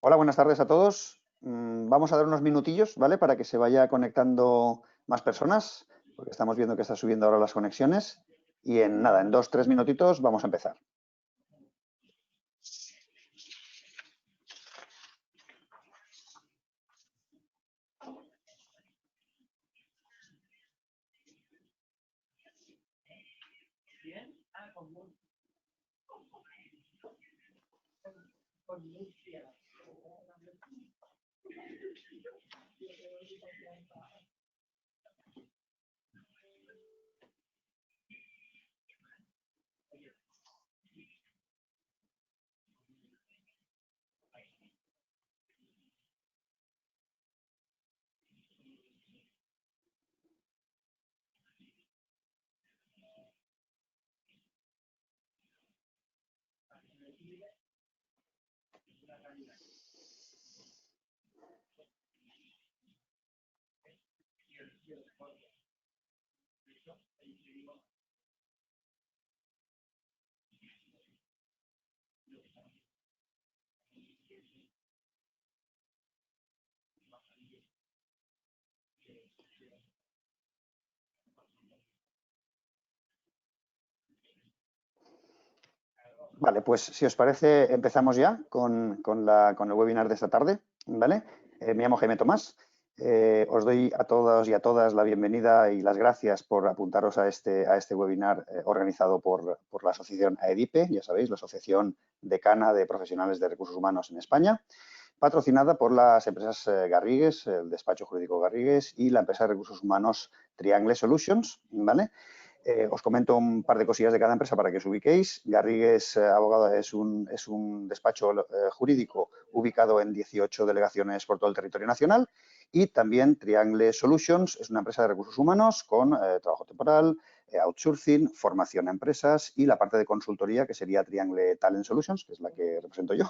Hola, buenas tardes a todos. Vamos a dar unos minutillos, ¿vale? Para que se vaya conectando más personas, porque estamos viendo que está subiendo ahora las conexiones. Y en nada, en 2, 3 minutitos vamos a empezar. Vale, pues si os parece, empezamos ya con el webinar de esta tarde, ¿vale? Me llamo Jaime Tomás. Os doy a todos y a todas la bienvenida y las gracias por apuntaros a este webinar organizado por la asociación AEDIPE, ya sabéis, la Asociación Decana de Profesionales de Recursos Humanos en España, patrocinada por las empresas Garrigues, el despacho jurídico Garrigues y la empresa de recursos humanos Triangle Solutions, ¿vale? Os comento un par de cosillas de cada empresa para que os ubiquéis. Garrigues Abogado es un despacho jurídico ubicado en 18 delegaciones por todo el territorio nacional, y también Triangle Solutions es una empresa de recursos humanos con trabajo temporal, outsourcing, formación a empresas y la parte de consultoría, que sería Triangle Talent Solutions, que es la que represento yo,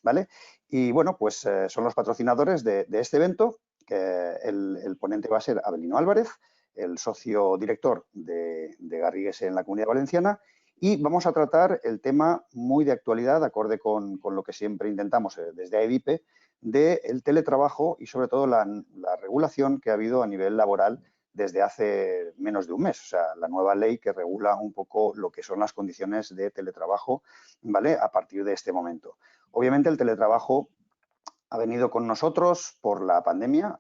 ¿vale? Y bueno, pues son los patrocinadores de este evento. El ponente va a ser Abelino Álvarez, el socio director de Garrigues en la Comunidad Valenciana, y vamos a tratar el tema muy de actualidad, acorde con lo que siempre intentamos desde AEDIPE, del teletrabajo y sobre todo la regulación que ha habido a nivel laboral desde hace menos de un mes. O sea, la nueva ley que regula un poco lo que son las condiciones de teletrabajo, ¿vale? A partir de este momento. Obviamente el teletrabajo ha venido con nosotros por la pandemia,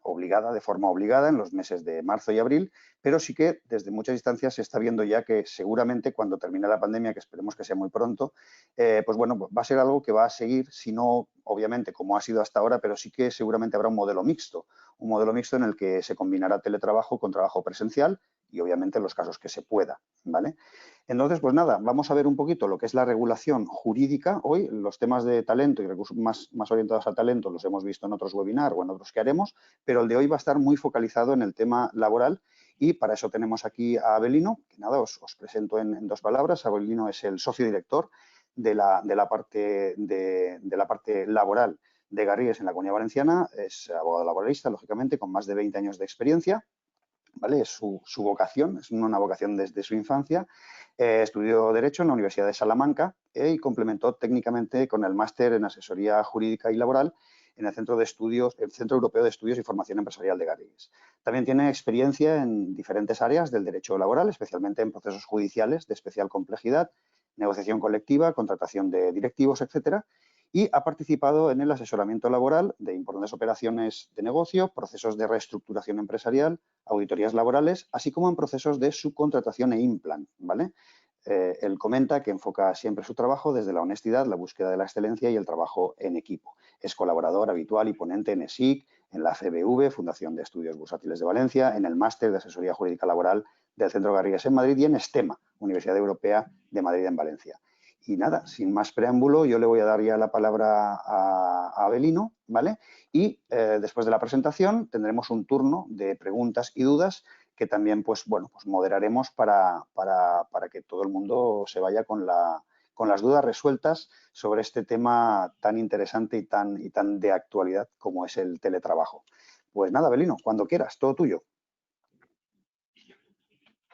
de forma obligada, en los meses de marzo y abril, pero sí que desde muchas instancias se está viendo ya que seguramente cuando termine la pandemia, que esperemos que sea muy pronto, pues bueno, va a ser algo que va a seguir, si no, obviamente, como ha sido hasta ahora, pero sí que seguramente habrá un modelo mixto en el que se combinará teletrabajo con trabajo presencial y obviamente en los casos que se pueda, ¿vale? Entonces, pues nada, vamos a ver un poquito lo que es la regulación jurídica. Hoy los temas de talento y recursos más orientados a talento los hemos visto en otros webinars o en otros que haremos, pero el de hoy va a estar muy focalizado en el tema laboral, y para eso tenemos aquí a Abelino, que nada, os presento en 2 palabras. Abelino es el socio director de la parte laboral de Garrigues en la Comunidad Valenciana. Es abogado laboralista, lógicamente, con más de 20 años de experiencia, ¿vale? Es su vocación, es una vocación desde su infancia. Estudió Derecho en la Universidad de Salamanca y complementó técnicamente con el máster en Asesoría Jurídica y Laboral en el Centro Europeo de Estudios y Formación Empresarial de Garrigues. También tiene experiencia en diferentes áreas del derecho laboral, especialmente en procesos judiciales de especial complejidad, negociación colectiva, contratación de directivos, etcétera, y ha participado en el asesoramiento laboral de importantes operaciones de negocio, procesos de reestructuración empresarial, auditorías laborales, así como en procesos de subcontratación e implant, ¿vale? Él comenta que enfoca siempre su trabajo desde la honestidad, la búsqueda de la excelencia y el trabajo en equipo. Es colaborador habitual y ponente en ESIC, en la CBV, Fundación de Estudios Bursátiles de Valencia, en el Máster de Asesoría Jurídica Laboral del Centro Garrigues en Madrid y en STEMA, Universidad Europea de Madrid en Valencia. Y nada, sin más preámbulo, yo le voy a dar ya la palabra a Abelino, ¿vale? Y después de la presentación tendremos un turno de preguntas y dudas que también, pues bueno, pues moderaremos para que todo el mundo se vaya con las dudas resueltas sobre este tema tan interesante y tan de actualidad como es el teletrabajo. Pues nada, Abelino, cuando quieras, todo tuyo.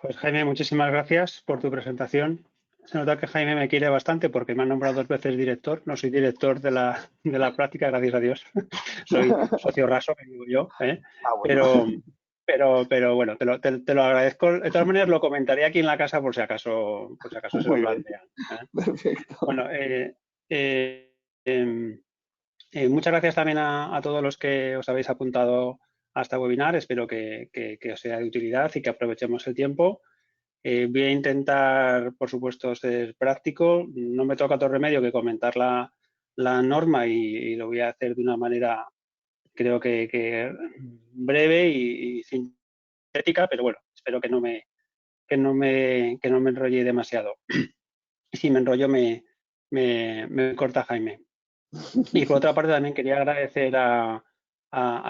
Pues Jaime, muchísimas gracias por tu presentación. Se nota que Jaime me quiere bastante porque me ha nombrado 2 veces director. No soy director de la práctica, gracias a Dios. Soy socio raso, que digo yo, ¿eh? Ah, bueno. Pero, pero bueno, te lo agradezco. De todas maneras, lo comentaré aquí en la casa por si acaso se lo Muy bien, plantean, ¿eh? perfecto. Bueno, eh, em, muchas gracias también a todos los que os habéis apuntado a este webinar. Espero que os sea de utilidad y que aprovechemos el tiempo. Voy a intentar, por supuesto, ser práctico. No me toca otro remedio que comentar la norma y lo voy a hacer de una manera, creo que breve y sintética, pero bueno, espero que no me enrolle demasiado. Y si me enrollo, me corta Jaime. Y por otra parte, también quería agradecer a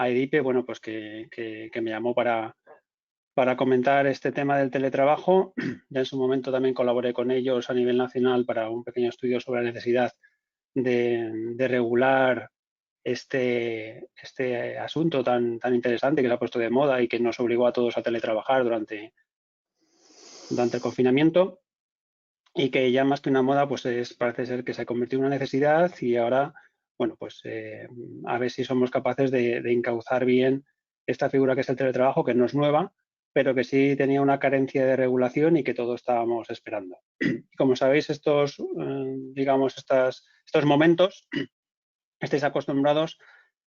Edipe, bueno, pues que me llamó para comentar este tema del teletrabajo. Ya en su momento también colaboré con ellos a nivel nacional para un pequeño estudio sobre la necesidad de regular este asunto tan interesante que se ha puesto de moda y que nos obligó a todos a teletrabajar durante el confinamiento, y que ya más que una moda, pues parece ser que se ha convertido en una necesidad y ahora, bueno, pues a ver si somos capaces de encauzar bien esta figura que es el teletrabajo, que no es nueva, pero que sí tenía una carencia de regulación y que todos estábamos esperando. Y como sabéis, digamos, estos momentos, estáis acostumbrados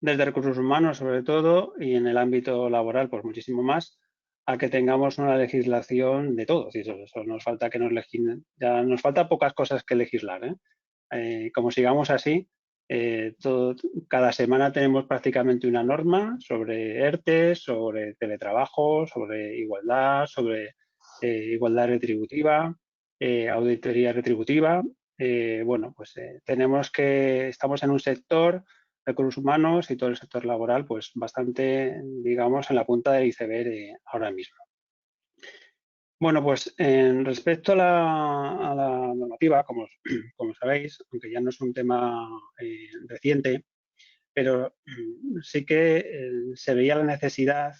desde recursos humanos sobre todo y en el ámbito laboral pues muchísimo más a que tengamos una legislación de todo. Eso nos falta que nos legislen, ya nos falta pocas cosas que legislar, ¿eh? Como sigamos así, cada semana tenemos prácticamente una norma sobre ERTE, sobre teletrabajo, sobre igualdad, sobre igualdad retributiva, auditoría retributiva. Bueno, pues estamos en un sector, recursos humanos y todo el sector laboral, pues bastante, digamos, en la punta del iceberg ahora mismo. Bueno, pues respecto a la normativa, como sabéis, aunque ya no es un tema reciente, pero sí que se veía la necesidad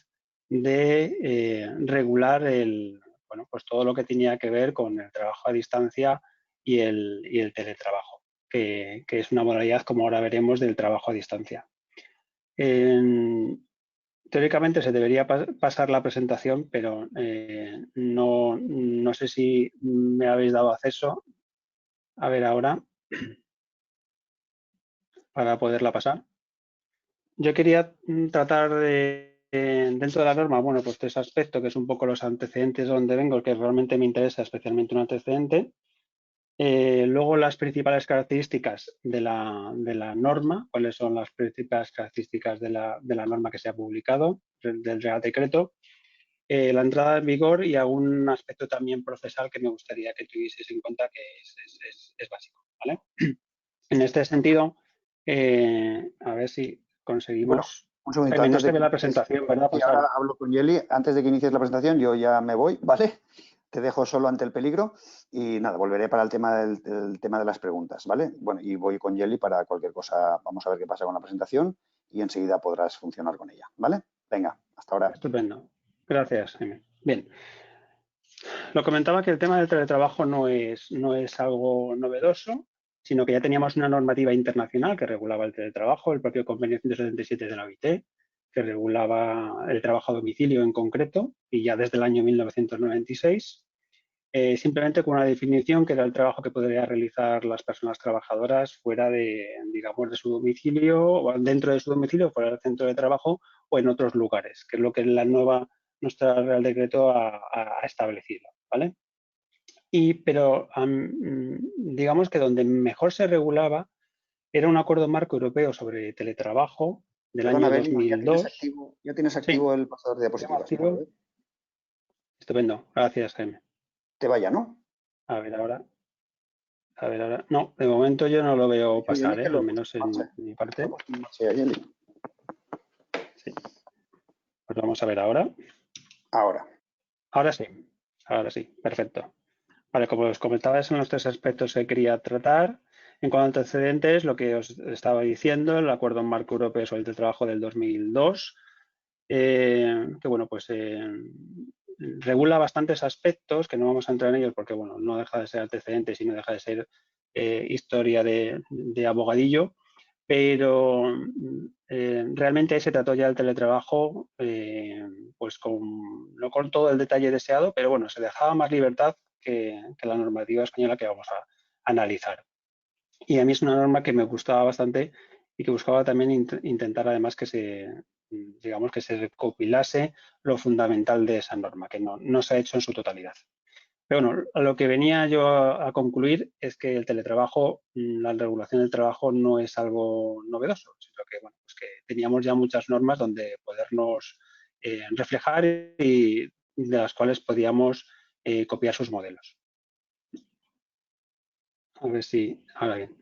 de regular bueno, pues todo lo que tenía que ver con el trabajo a distancia y el teletrabajo, que es una modalidad, como ahora veremos, del trabajo a distancia. Teóricamente se debería pasar la presentación, pero no sé si me habéis dado acceso. A ver ahora, para poderla pasar. Yo quería tratar dentro de la norma, bueno, pues tres aspectos, que es un poco los antecedentes donde vengo, que realmente me interesa especialmente un antecedente. Luego las principales características de la norma, cuáles son las principales características de la norma que se ha publicado, del Real Decreto. La entrada en vigor y algún aspecto también procesal que me gustaría que tuvieseis en cuenta, que es básico, ¿vale? En este sentido, a ver si Bueno, conseguimos. un segundito, Jaime, no antes se de ve que la inicies, presentación, ¿verdad? y Pues ahora ahora. hablo con Yeli, antes de que inicies la presentación, yo ya me voy, ¿vale? Te dejo solo ante el peligro y nada, volveré para el tema del tema de las preguntas, ¿vale? Bueno, y voy con Yeli para cualquier cosa, vamos a ver qué pasa con la presentación y enseguida podrás funcionar con ella, ¿vale? Venga, hasta ahora. Estupendo. Gracias, Jaime. Bien. Lo comentaba que el tema del teletrabajo no es algo novedoso, sino que ya teníamos una normativa internacional que regulaba el teletrabajo, el propio convenio 177 de la OIT, que regulaba el trabajo a domicilio en concreto, y ya desde el año 1996, simplemente con una definición que era el trabajo que podrían realizar las personas trabajadoras fuera digamos, de su domicilio, o dentro de su domicilio, fuera del centro de trabajo o en otros lugares, que es lo que nuestra Real Decreto ha establecido, ¿vale? Pero digamos que donde mejor se regulaba era un acuerdo marco europeo sobre teletrabajo del Perdona, año Belino, 2002. ya tienes Sí, activo el pasador de tema diapositivas, ¿no? A activo. ver, Estupendo. Gracias, Jaime. te vaya, ¿no? A ver ahora. A ver ahora. No, de momento yo no lo Ha veo dicho Yeli pasar, que lo al he puesto menos en marcha. en mi Lo ha parte. puesto en marcha ya, Yeli. Sí. Pues vamos a ver ahora. Ahora. Ahora sí. Ahora sí. Perfecto. Vale, como os comentaba, son los tres aspectos que quería tratar. En cuanto a antecedentes, lo que os estaba diciendo, el Acuerdo Marco Europeo sobre el Teletrabajo del 2002, que bueno, pues regula bastantes aspectos, que no vamos a entrar en ellos porque, bueno, no deja de ser antecedentes y no deja de ser historia de abogadillo, pero realmente se trató ya el teletrabajo, pues no con todo el detalle deseado, pero bueno, se dejaba más libertad que la normativa española que vamos a analizar. Y a mí es una norma que me gustaba bastante y que buscaba también intentar además que digamos, que se recopilase lo fundamental de esa norma, que no se ha hecho en su totalidad. Pero bueno, a lo que venía yo a concluir es que el teletrabajo, la regulación del trabajo no es algo novedoso, sino que, bueno, pues que teníamos ya muchas normas donde podernos reflejar y de las cuales podíamos copiar sus modelos. A ver si ahora bien.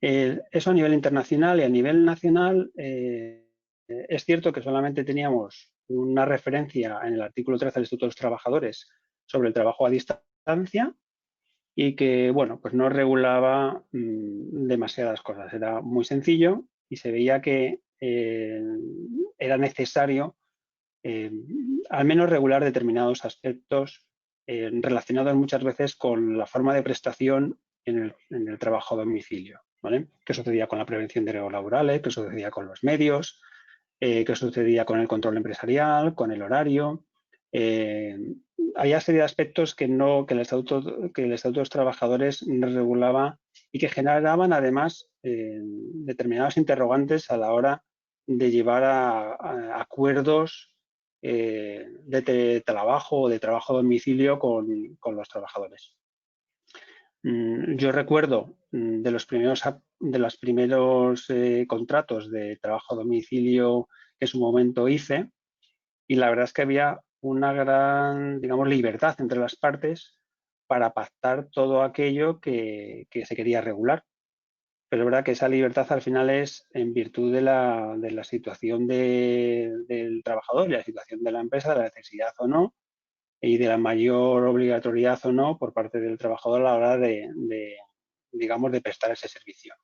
Eso a nivel internacional y a nivel nacional es cierto que solamente teníamos una referencia en el artículo 13 del Estatuto de los Trabajadores sobre el trabajo a distancia y que, bueno, pues no regulaba demasiadas cosas. Era muy sencillo y se veía que era necesario al menos regular determinados aspectos relacionados muchas veces con la forma de prestación en el trabajo a domicilio. ¿Vale? ¿Qué sucedía con la prevención de riesgos laborales? ¿Qué sucedía con los medios? ¿Qué sucedía con el control empresarial? ¿Con el horario? Había serie de aspectos que el Estatuto de los Trabajadores no regulaba y que generaban además determinados interrogantes a la hora de llevar a acuerdos de trabajo o de trabajo a domicilio con los trabajadores. Yo recuerdo de los primeros contratos de trabajo a domicilio que en su momento hice y la verdad es que había una gran, digamos, libertad entre las partes para pactar todo aquello que se quería regular. Pero es verdad que esa libertad al final es en virtud de la situación del trabajador y la situación de la empresa, de la necesidad o no, y de la mayor obligatoriedad o no por parte del trabajador a la hora digamos, de prestar ese servicio.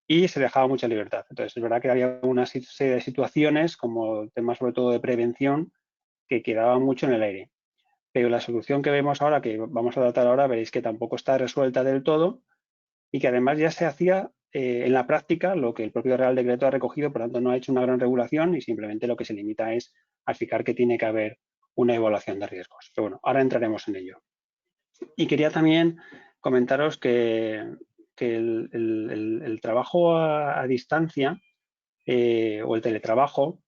Y se dejaba mucha libertad. Entonces, es verdad que había una serie de situaciones, como temas sobre todo de prevención, que quedaban mucho en el aire. Pero la solución que vemos ahora, que vamos a tratar ahora, veréis que tampoco está resuelta del todo y que además ya se hacía en la práctica lo que el propio Real Decreto ha recogido, por lo tanto no ha hecho una gran regulación y simplemente lo que se limita es a fijar que tiene que haber una evaluación de riesgos. Pero bueno, ahora entraremos en ello. Y quería también comentaros que el trabajo a distancia o el teletrabajo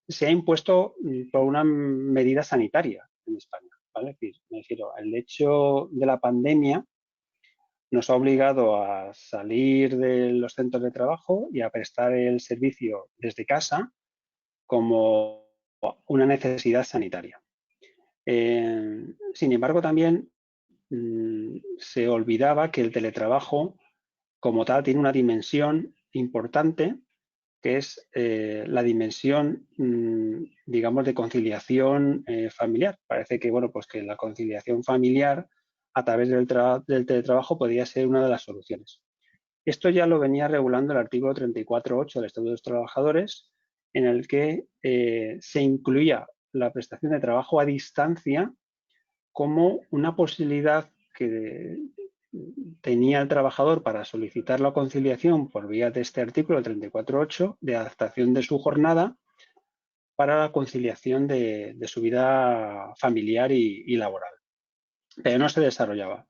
se ha impuesto por una medida sanitaria en España. ¿Vale? Es decir, me refiero, el hecho de la pandemia nos ha obligado a salir de los centros de trabajo y a prestar el servicio desde casa como una necesidad sanitaria. Sin embargo, también se olvidaba que el teletrabajo como tal tiene una dimensión importante que es la dimensión, digamos, de conciliación familiar. Parece que, bueno, pues que la conciliación familiar a través del teletrabajo podría ser una de las soluciones. Esto ya lo venía regulando el artículo 34.8 del Estatuto de los Trabajadores, en el que se incluía la prestación de trabajo a distancia como una posibilidad que tenía el trabajador para solicitar la conciliación por vía de este artículo 34.8 de adaptación de su jornada para la conciliación de su vida familiar y laboral. Pero no se desarrollaba.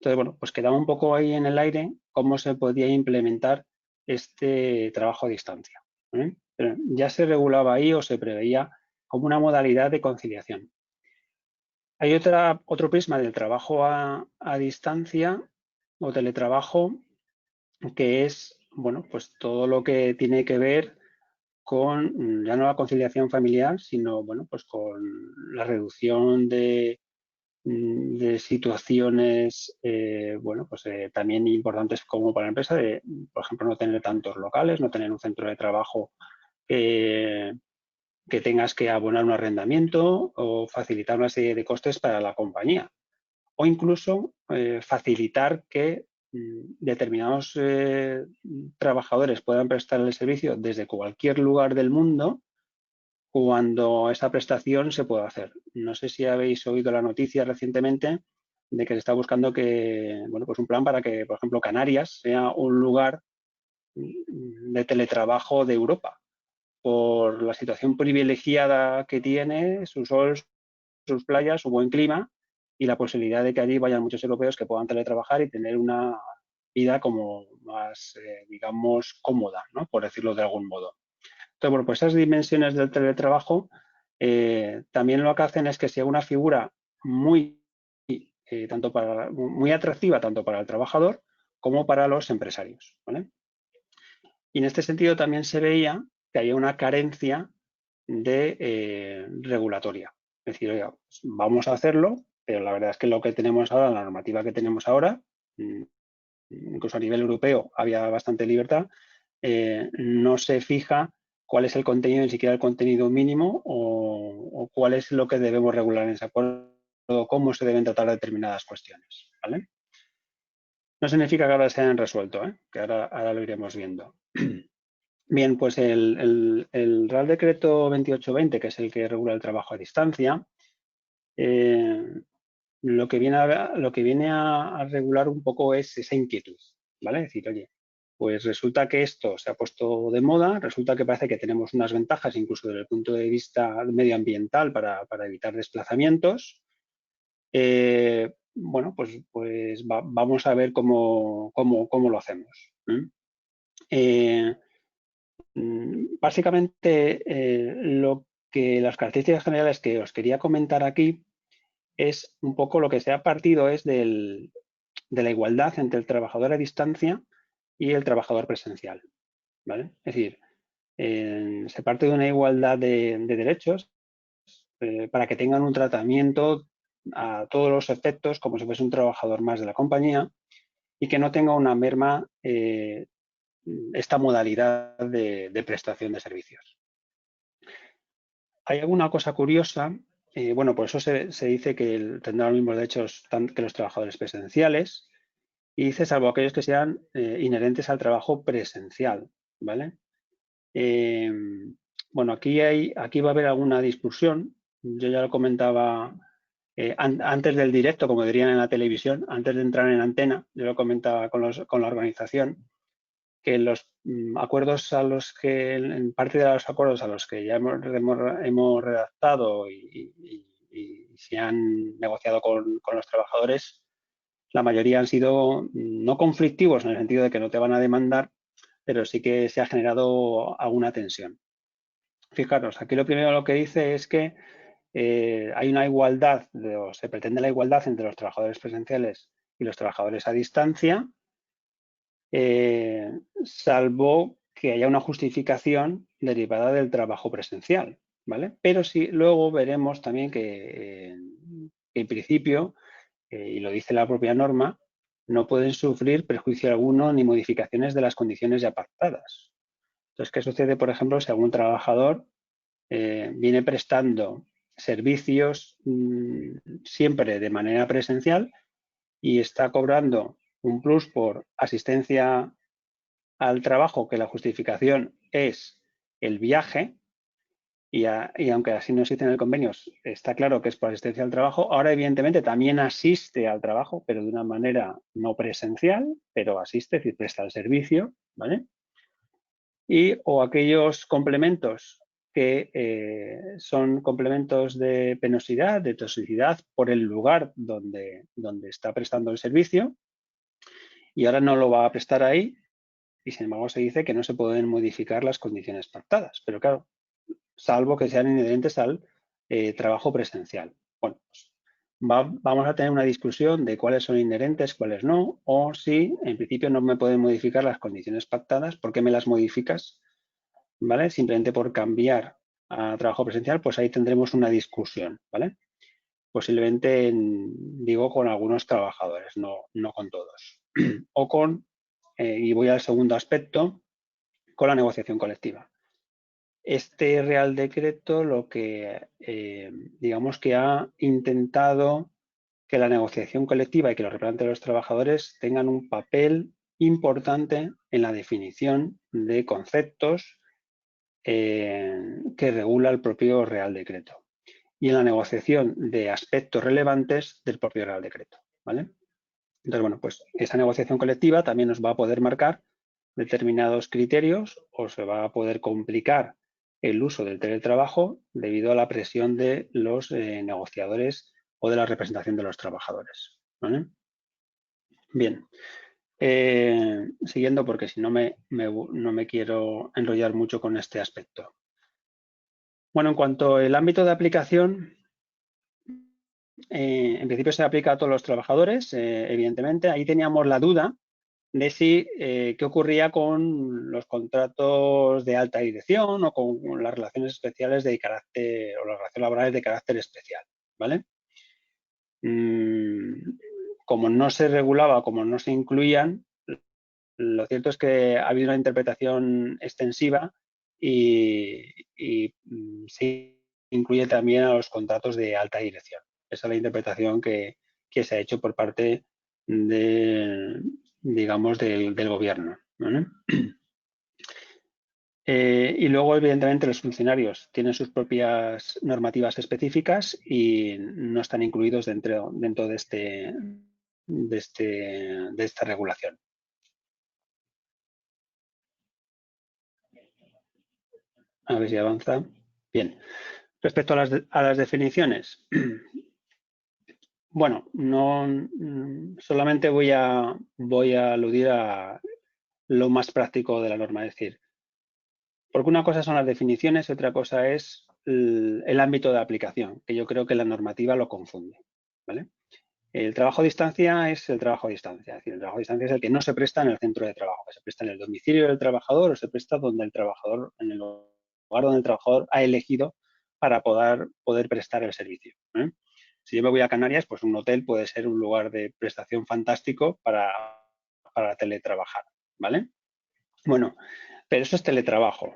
Entonces, bueno, pues quedaba un poco ahí en el aire cómo se podía implementar este trabajo a distancia. Pero ya se regulaba ahí o se preveía como una modalidad de conciliación. Hay otro prisma del trabajo a distancia o teletrabajo que es, bueno, pues todo lo que tiene que ver con ya no la conciliación familiar, sino, bueno, pues con la reducción de situaciones, bueno, pues también importantes como para la empresa, de, por ejemplo, no tener tantos locales, no tener un centro de trabajo que tengas que abonar un arrendamiento o facilitar una serie de costes para la compañía. O incluso facilitar que determinados trabajadores puedan prestar el servicio desde cualquier lugar del mundo cuando esa prestación se puede hacer. No sé si habéis oído la noticia recientemente de que se está buscando que, bueno, pues un plan para que, por ejemplo, Canarias sea un lugar de teletrabajo de Europa, por la situación privilegiada que tiene, su sol, sus playas, su buen clima y la posibilidad de que allí vayan muchos europeos que puedan teletrabajar y tener una vida como más, digamos, cómoda, ¿no? Por decirlo de algún modo. Entonces, bueno, pues esas dimensiones del teletrabajo también lo que hacen es que sea una figura muy, muy atractiva tanto para el trabajador como para los empresarios, ¿vale? Y en este sentido también se veía que había una carencia de regulatoria. Es decir, oiga, pues vamos a hacerlo, pero la verdad es que lo que tenemos ahora, la normativa que tenemos ahora, incluso a nivel europeo había bastante libertad, no se fija cuál es el contenido, ni siquiera el contenido mínimo o cuál es lo que debemos regular en ese acuerdo, cómo se deben tratar determinadas cuestiones, ¿vale? No significa que ahora se hayan resuelto, que ahora lo iremos viendo. Bien, pues el Real Decreto 2820, que es el que regula el trabajo a distancia, lo que viene a regular un poco es esa inquietud, ¿vale? Es decir, oye, pues resulta que esto se ha puesto de moda, resulta que parece que tenemos unas ventajas incluso desde el punto de vista medioambiental para evitar desplazamientos. Bueno, pues vamos a ver cómo lo hacemos. Básicamente, lo que las características generales que os quería comentar aquí es un poco lo que se ha partido es de la igualdad entre el trabajador a distancia y el trabajador presencial, ¿vale? Es decir, se parte de una igualdad de derechos para que tengan un tratamiento a todos los efectos como si fuese un trabajador más de la compañía y que no tenga una merma esta modalidad de prestación de servicios. Hay alguna cosa curiosa, bueno, por eso se dice que tendrán los mismos derechos que los trabajadores presenciales y dice salvo aquellos que sean inherentes al trabajo presencial, ¿vale? Bueno, aquí va a haber alguna discusión. Yo ya lo comentaba antes del directo, como dirían en la televisión, antes de entrar en antena, yo lo comentaba con la organización, que los acuerdos a los que, en parte de los acuerdos a los que ya hemos redactado y se han negociado con los trabajadores, la mayoría han sido no conflictivos en el sentido de que no te van a demandar, pero sí que se ha generado alguna tensión. Fijaros, aquí lo primero lo que dice es que hay una igualdad, o se pretende la igualdad entre los trabajadores presenciales y los trabajadores a distancia, salvo que haya una justificación derivada del trabajo presencial, ¿vale? Pero sí, luego veremos también que en principio, y lo dice la propia norma, no pueden sufrir perjuicio alguno ni modificaciones de las condiciones ya pactadas. Entonces, ¿qué sucede, por ejemplo, si algún trabajador viene prestando servicios siempre de manera presencial y está cobrando un plus por asistencia al trabajo, que la justificación es el viaje, y aunque así no existe en el convenio, está claro que es por asistencia al trabajo, ahora evidentemente también asiste al trabajo, pero de una manera no presencial, pero asiste, es decir, presta el servicio, ¿vale? O aquellos complementos que son complementos de penosidad, de toxicidad por el lugar donde está prestando el servicio y ahora no lo va a prestar ahí y sin embargo se dice que no se pueden modificar las condiciones pactadas, pero claro, salvo que sean inherentes al trabajo presencial. Bueno, pues vamos a tener una discusión de cuáles son inherentes, cuáles no, o si en principio no me pueden modificar las condiciones pactadas, ¿por qué me las modificas? ¿Vale? Simplemente por cambiar a trabajo presencial, pues ahí tendremos una discusión, ¿vale? Posiblemente, digo, con algunos trabajadores, no con todos. O con, y voy al segundo aspecto, con la negociación colectiva. Este Real Decreto lo que, digamos que ha intentado que la negociación colectiva y que los representantes de los trabajadores tengan un papel importante en la definición de conceptos que regula el propio Real Decreto y en la negociación de aspectos relevantes del propio Real Decreto, ¿vale? Entonces, bueno, pues esa negociación colectiva también nos va a poder marcar determinados criterios o se va a poder complicar el uso del teletrabajo debido a la presión de los negociadores o de la representación de los trabajadores, ¿vale? Bien, siguiendo porque si no no me quiero enrollar mucho con este aspecto. Bueno, en cuanto al ámbito de aplicación, en principio se aplica a todos los trabajadores, evidentemente. Ahí teníamos la duda de si qué ocurría con los contratos de alta dirección o con las relaciones especiales de carácter o las relaciones laborales de carácter especial, ¿vale? Como no se regulaba, como no se incluían, lo cierto es que ha habido una interpretación extensiva y se incluye también a los contratos de alta dirección. Esa es la interpretación que se ha hecho por parte de, digamos, del gobierno, ¿vale? Y luego, evidentemente, los funcionarios tienen sus propias normativas específicas y no están incluidos dentro de esta regulación. A ver si avanza. Bien. Respecto a las definiciones, bueno, solamente voy a aludir a lo más práctico de la norma, es decir, porque una cosa son las definiciones y otra cosa es el ámbito de aplicación, que yo creo que la normativa lo confunde, ¿vale? El trabajo a distancia es el trabajo a distancia, es decir, el trabajo a distancia es el que no se presta en el centro de trabajo, que se presta en el domicilio del trabajador o se presta donde el trabajador, en el lugar donde el trabajador ha elegido para poder prestar el servicio, ¿eh? Si yo me voy a Canarias, pues un hotel puede ser un lugar de prestación fantástico para teletrabajar, ¿vale? Bueno, pero eso es teletrabajo.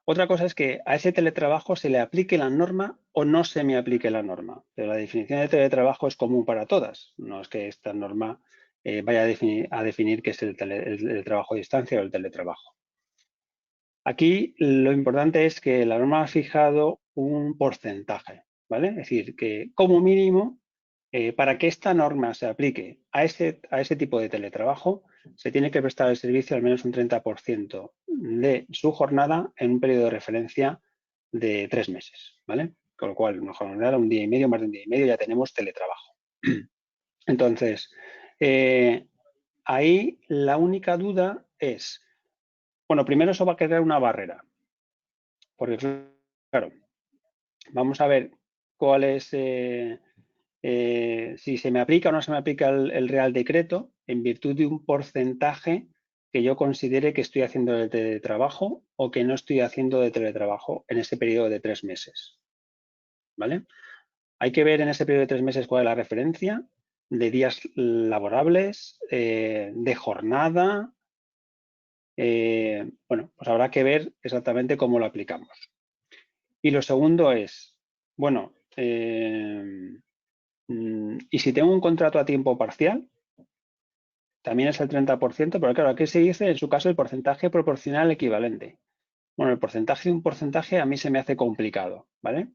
Otra cosa es que a ese teletrabajo se le aplique la norma o no se me aplique la norma. Pero la definición de teletrabajo es común para todas. No es que esta norma vaya a definir qué es el trabajo a distancia o el teletrabajo. Aquí lo importante es que la norma ha fijado un porcentaje, ¿vale? Es decir, que como mínimo, para que esta norma se aplique a ese tipo de teletrabajo, se tiene que prestar el servicio al menos un 30% de su jornada en un periodo de referencia de 3 meses, ¿vale? Con lo cual, una jornada, un día y medio, más de un día y medio, ya tenemos teletrabajo. Entonces, ahí la única duda es, bueno, primero eso va a crear una barrera, porque claro, vamos a ver cuál es, si se me aplica o no se me aplica el Real Decreto en virtud de un porcentaje que yo considere que estoy haciendo de teletrabajo o que no estoy haciendo de teletrabajo en ese periodo de 3 meses, ¿vale? Hay que ver en ese periodo de 3 meses cuál es la referencia de días laborables, de jornada. Bueno, pues habrá que ver exactamente cómo lo aplicamos. Y lo segundo es, bueno, y si tengo un contrato a tiempo parcial, también es el 30%, pero claro, aquí se dice en su caso el porcentaje proporcional equivalente. Bueno, el porcentaje de un porcentaje a mí se me hace complicado, ¿vale?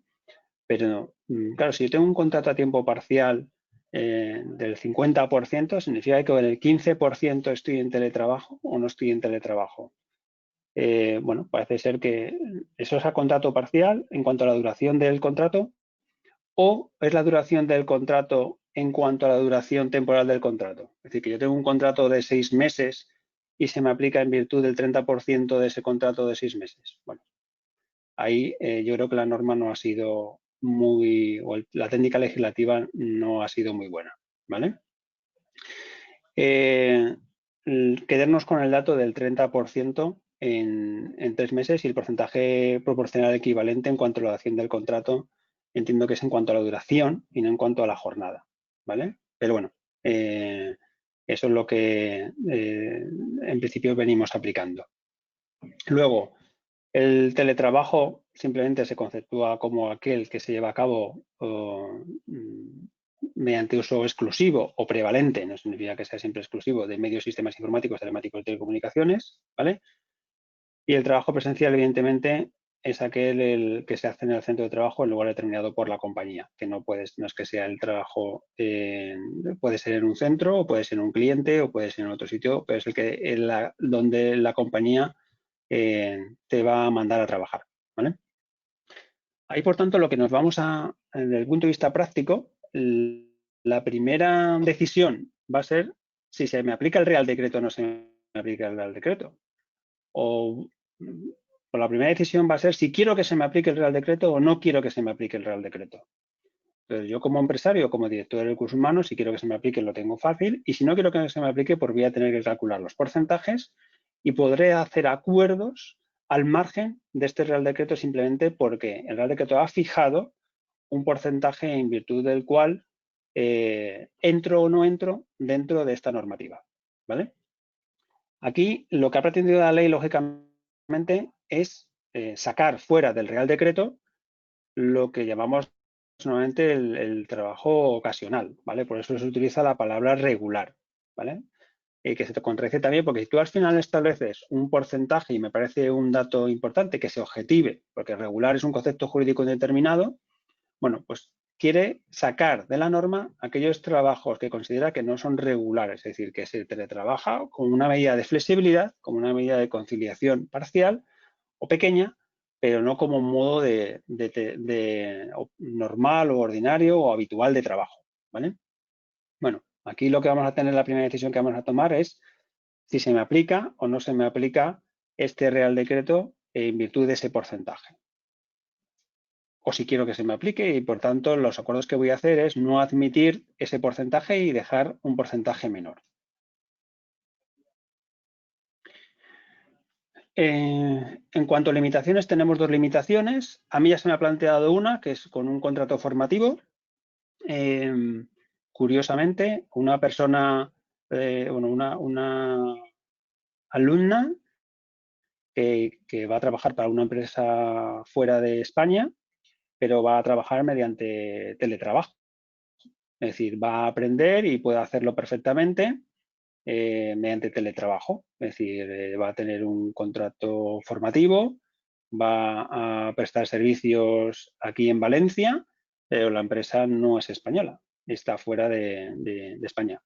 Pero claro, si yo tengo un contrato a tiempo parcial del 50%, significa que en el 15% estoy en teletrabajo o no estoy en teletrabajo. Bueno, parece ser que eso es a contrato parcial en cuanto a la duración del contrato o es la duración del contrato en cuanto a la duración temporal del contrato. Es decir, que yo tengo un contrato de 6 meses y se me aplica en virtud del 30% de ese contrato de 6 meses. Bueno, ahí yo creo que la norma no ha sido o la técnica legislativa no ha sido muy buena, ¿vale? Quedarnos con el dato del 30% en 3 meses y el porcentaje proporcional equivalente en cuanto a la duración del contrato, entiendo que es en cuanto a la duración y no en cuanto a la jornada, ¿vale? Pero bueno, eso es lo que en principio venimos aplicando. Luego, el teletrabajo simplemente se conceptúa como aquel que se lleva a cabo mediante uso exclusivo o prevalente, no significa que sea siempre exclusivo, de medios, sistemas informáticos, telemáticos y telecomunicaciones, ¿vale? Y el trabajo presencial, evidentemente, es aquel el que se hace en el centro de trabajo en lugar determinado por la compañía, que no es que sea el trabajo, puede ser en un centro, o puede ser en un cliente, o puede ser en otro sitio, pero es el que donde la compañía te va a mandar a trabajar, ¿vale? Ahí, por tanto, lo que nos vamos desde el punto de vista práctico, la primera decisión va a ser si se me aplica el Real Decreto o no se me aplica el Real Decreto. O la primera decisión va a ser si quiero que se me aplique el Real Decreto o no quiero que se me aplique el Real Decreto. Entonces, yo como empresario, como director de recursos humanos, si quiero que se me aplique lo tengo fácil, y si no quiero que se me aplique, pues voy a tener que calcular los porcentajes y podré hacer acuerdos al margen de este Real Decreto simplemente porque el Real Decreto ha fijado un porcentaje en virtud del cual entro o no entro dentro de esta normativa, ¿vale? Aquí lo que ha pretendido la ley, lógicamente, es sacar fuera del Real Decreto lo que llamamos normalmente el trabajo ocasional, ¿vale? Por eso se utiliza la palabra regular, ¿vale? Que se te contradice también, porque si tú al final estableces un porcentaje, y me parece un dato importante, que se objetive, porque regular es un concepto jurídico indeterminado, bueno, pues quiere sacar de la norma aquellos trabajos que considera que no son regulares, es decir, que se teletrabaja con una medida de flexibilidad, como una medida de conciliación parcial o pequeña, pero no como un modo de normal o ordinario o habitual de trabajo, ¿vale? Bueno, aquí lo que vamos a tener, la primera decisión que vamos a tomar es si se me aplica o no se me aplica este Real Decreto en virtud de ese porcentaje. O si quiero que se me aplique y, por tanto, los acuerdos que voy a hacer es no admitir ese porcentaje y dejar un porcentaje menor. En cuanto a limitaciones, tenemos dos limitaciones. A mí ya se me ha planteado una, que es con un contrato formativo. Curiosamente, una persona, una alumna que va a trabajar para una empresa fuera de España, pero va a trabajar mediante teletrabajo. Es decir, va a aprender y puede hacerlo perfectamente mediante teletrabajo. Es decir, va a tener un contrato formativo, va a prestar servicios aquí en Valencia, pero la empresa no es española, está fuera de España.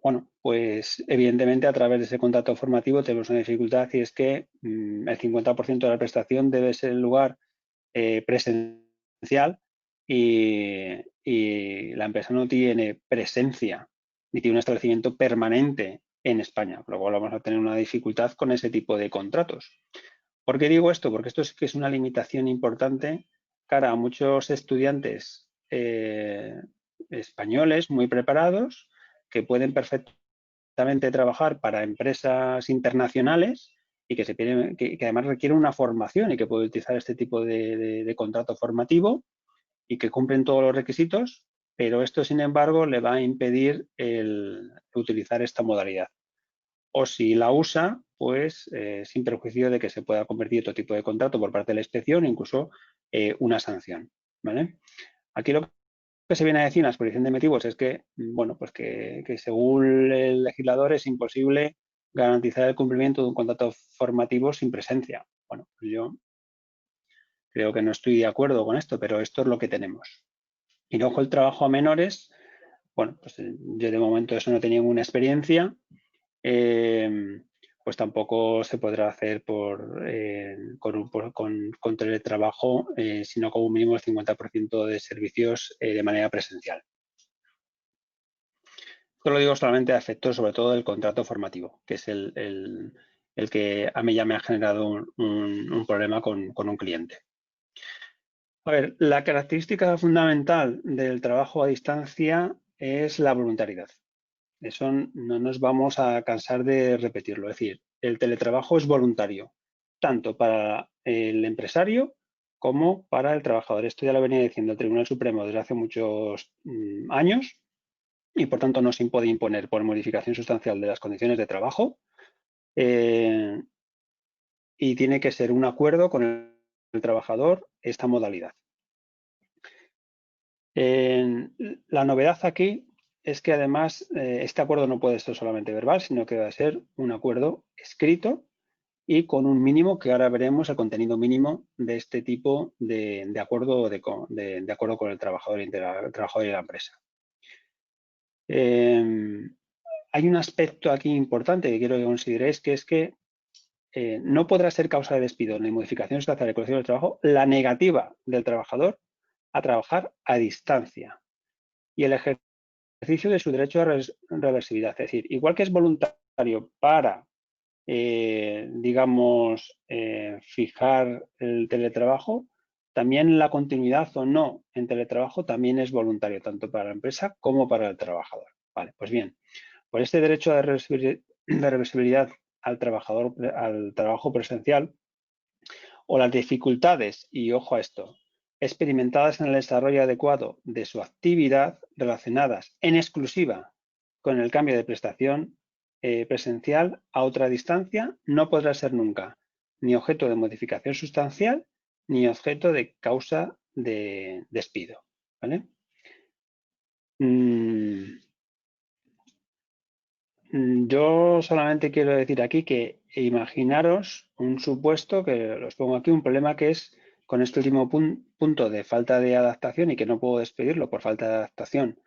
Bueno, pues evidentemente a través de ese contrato formativo tenemos una dificultad y es que el 50% de la prestación debe ser en lugar presencial y la empresa no tiene presencia ni tiene un establecimiento permanente en España, por lo cual vamos a tener una dificultad con ese tipo de contratos. ¿Por qué digo esto? Porque esto es que es una limitación importante cara a muchos estudiantes españoles muy preparados que pueden perfectamente trabajar para empresas internacionales y que además requieren una formación y que pueden utilizar este tipo de contrato formativo y que cumplen todos los requisitos, pero esto, sin embargo, le va a impedir el utilizar esta modalidad. O si la usa, pues sin perjuicio de que se pueda convertir otro tipo de contrato por parte de la inspección, incluso una sanción, ¿vale? Aquí lo que se viene a decir en la exposición de motivos es que, bueno, pues que según el legislador es imposible garantizar el cumplimiento de un contrato formativo sin presencia. Bueno, pues yo creo que no estoy de acuerdo con esto, pero esto es lo que tenemos. Y luego el trabajo a menores, bueno, pues yo de momento eso no tenía ninguna experiencia, pues tampoco se podrá hacer con teletrabajo, sino como mínimo el 50% de servicios de manera presencial. Esto lo digo solamente a efectos sobre todo del contrato formativo, que es el que a mí ya me ha generado un problema con un cliente. A ver, la característica fundamental del trabajo a distancia es la voluntariedad. Eso no nos vamos a cansar de repetirlo. Es decir, el teletrabajo es voluntario, tanto para el empresario como para el trabajador. Esto ya lo venía diciendo el Tribunal Supremo desde hace muchos años y, por tanto, no se puede imponer por modificación sustancial de las condiciones de trabajo y tiene que ser un acuerdo con el trabajador esta modalidad. La novedad aquí es que además este acuerdo no puede ser solamente verbal, sino que va a ser un acuerdo escrito y con un mínimo que ahora veremos el contenido mínimo de este tipo de acuerdo de acuerdo con el trabajador y la empresa. Hay un aspecto aquí importante que quiero que consideréis, que es que no podrá ser causa de despido ni modificación sustancial de condiciones de trabajo la negativa del trabajador a trabajar a distancia y el ejercicio de su derecho a reversibilidad. Es decir, igual que es voluntario para, digamos, fijar el teletrabajo, también la continuidad o no en teletrabajo también es voluntario, tanto para la empresa como para el trabajador. Vale, pues bien, por este derecho de reversibilidad al trabajador, al trabajo presencial, o las dificultades, y ojo a esto, experimentadas en el desarrollo adecuado de su actividad relacionadas en exclusiva con el cambio de prestación presencial a otra distancia, no podrá ser nunca ni objeto de modificación sustancial ni objeto de causa de despido. ¿Vale? Yo solamente quiero decir aquí que imaginaros un supuesto, que os pongo aquí, un problema que es con este último punto de falta de adaptación y que no puedo despedirlo por falta de adaptación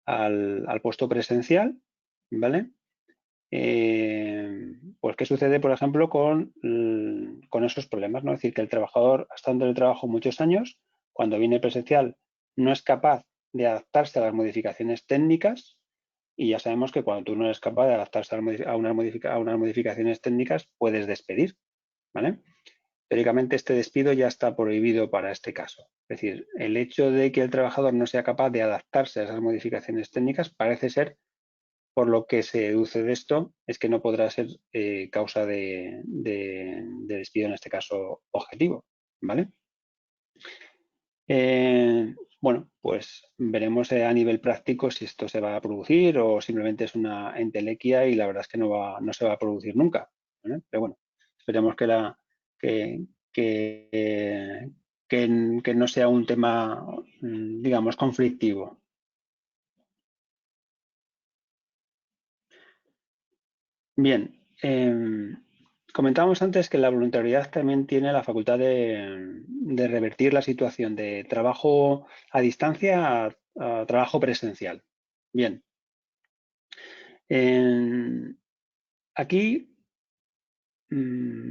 al puesto presencial, ¿vale? Pues qué sucede, por ejemplo, con esos problemas, ¿no? Es decir, que el trabajador ha estado en el trabajo muchos años, cuando viene presencial no es capaz de adaptarse a las modificaciones técnicas. Y ya sabemos que cuando tú no eres capaz de adaptarse a unas modificaciones técnicas, puedes despedir, ¿vale? Teóricamente este despido ya está prohibido para este caso. Es decir, el hecho de que el trabajador no sea capaz de adaptarse a esas modificaciones técnicas parece ser, por lo que se deduce de esto, es que no podrá ser causa de despido, en este caso objetivo, ¿vale? Bueno, pues veremos a nivel práctico si esto se va a producir o simplemente es una entelequia y la verdad es que no se va a producir nunca, ¿vale? Pero bueno, esperemos que no sea un tema, digamos, conflictivo. Bien, comentábamos antes que la voluntariedad también tiene la facultad de revertir la situación de trabajo a distancia a trabajo presencial. Bien, aquí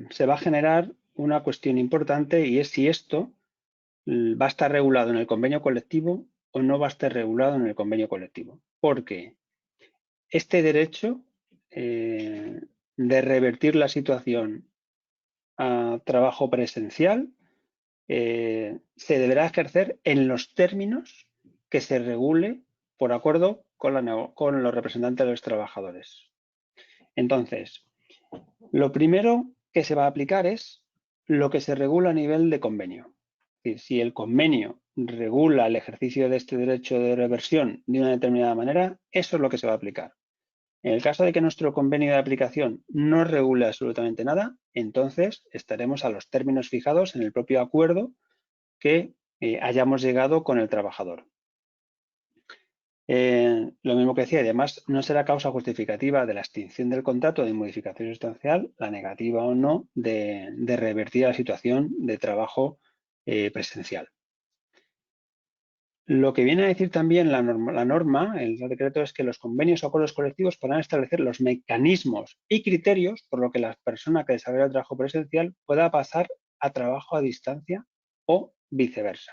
se va a generar una cuestión importante y es si esto va a estar regulado en el convenio colectivo o no va a estar regulado en el convenio colectivo. Porque este derecho de revertir la situación a trabajo presencial se deberá ejercer en los términos que se regule por acuerdo con los representantes de los trabajadores. Entonces, lo primero que se va a aplicar es lo que se regula a nivel de convenio. Es decir, si el convenio regula el ejercicio de este derecho de reversión de una determinada manera, eso es lo que se va a aplicar. En el caso de que nuestro convenio de aplicación no regule absolutamente nada, entonces estaremos a los términos fijados en el propio acuerdo que hayamos llegado con el trabajador. Lo mismo que decía, además no será causa justificativa de la extinción del contrato de modificación sustancial la negativa o no de revertir la situación de trabajo presencial. Lo que viene a decir también la norma, el decreto, es que los convenios o acuerdos colectivos podrán establecer los mecanismos y criterios por lo que la persona que desarrolla el trabajo presencial pueda pasar a trabajo a distancia o viceversa.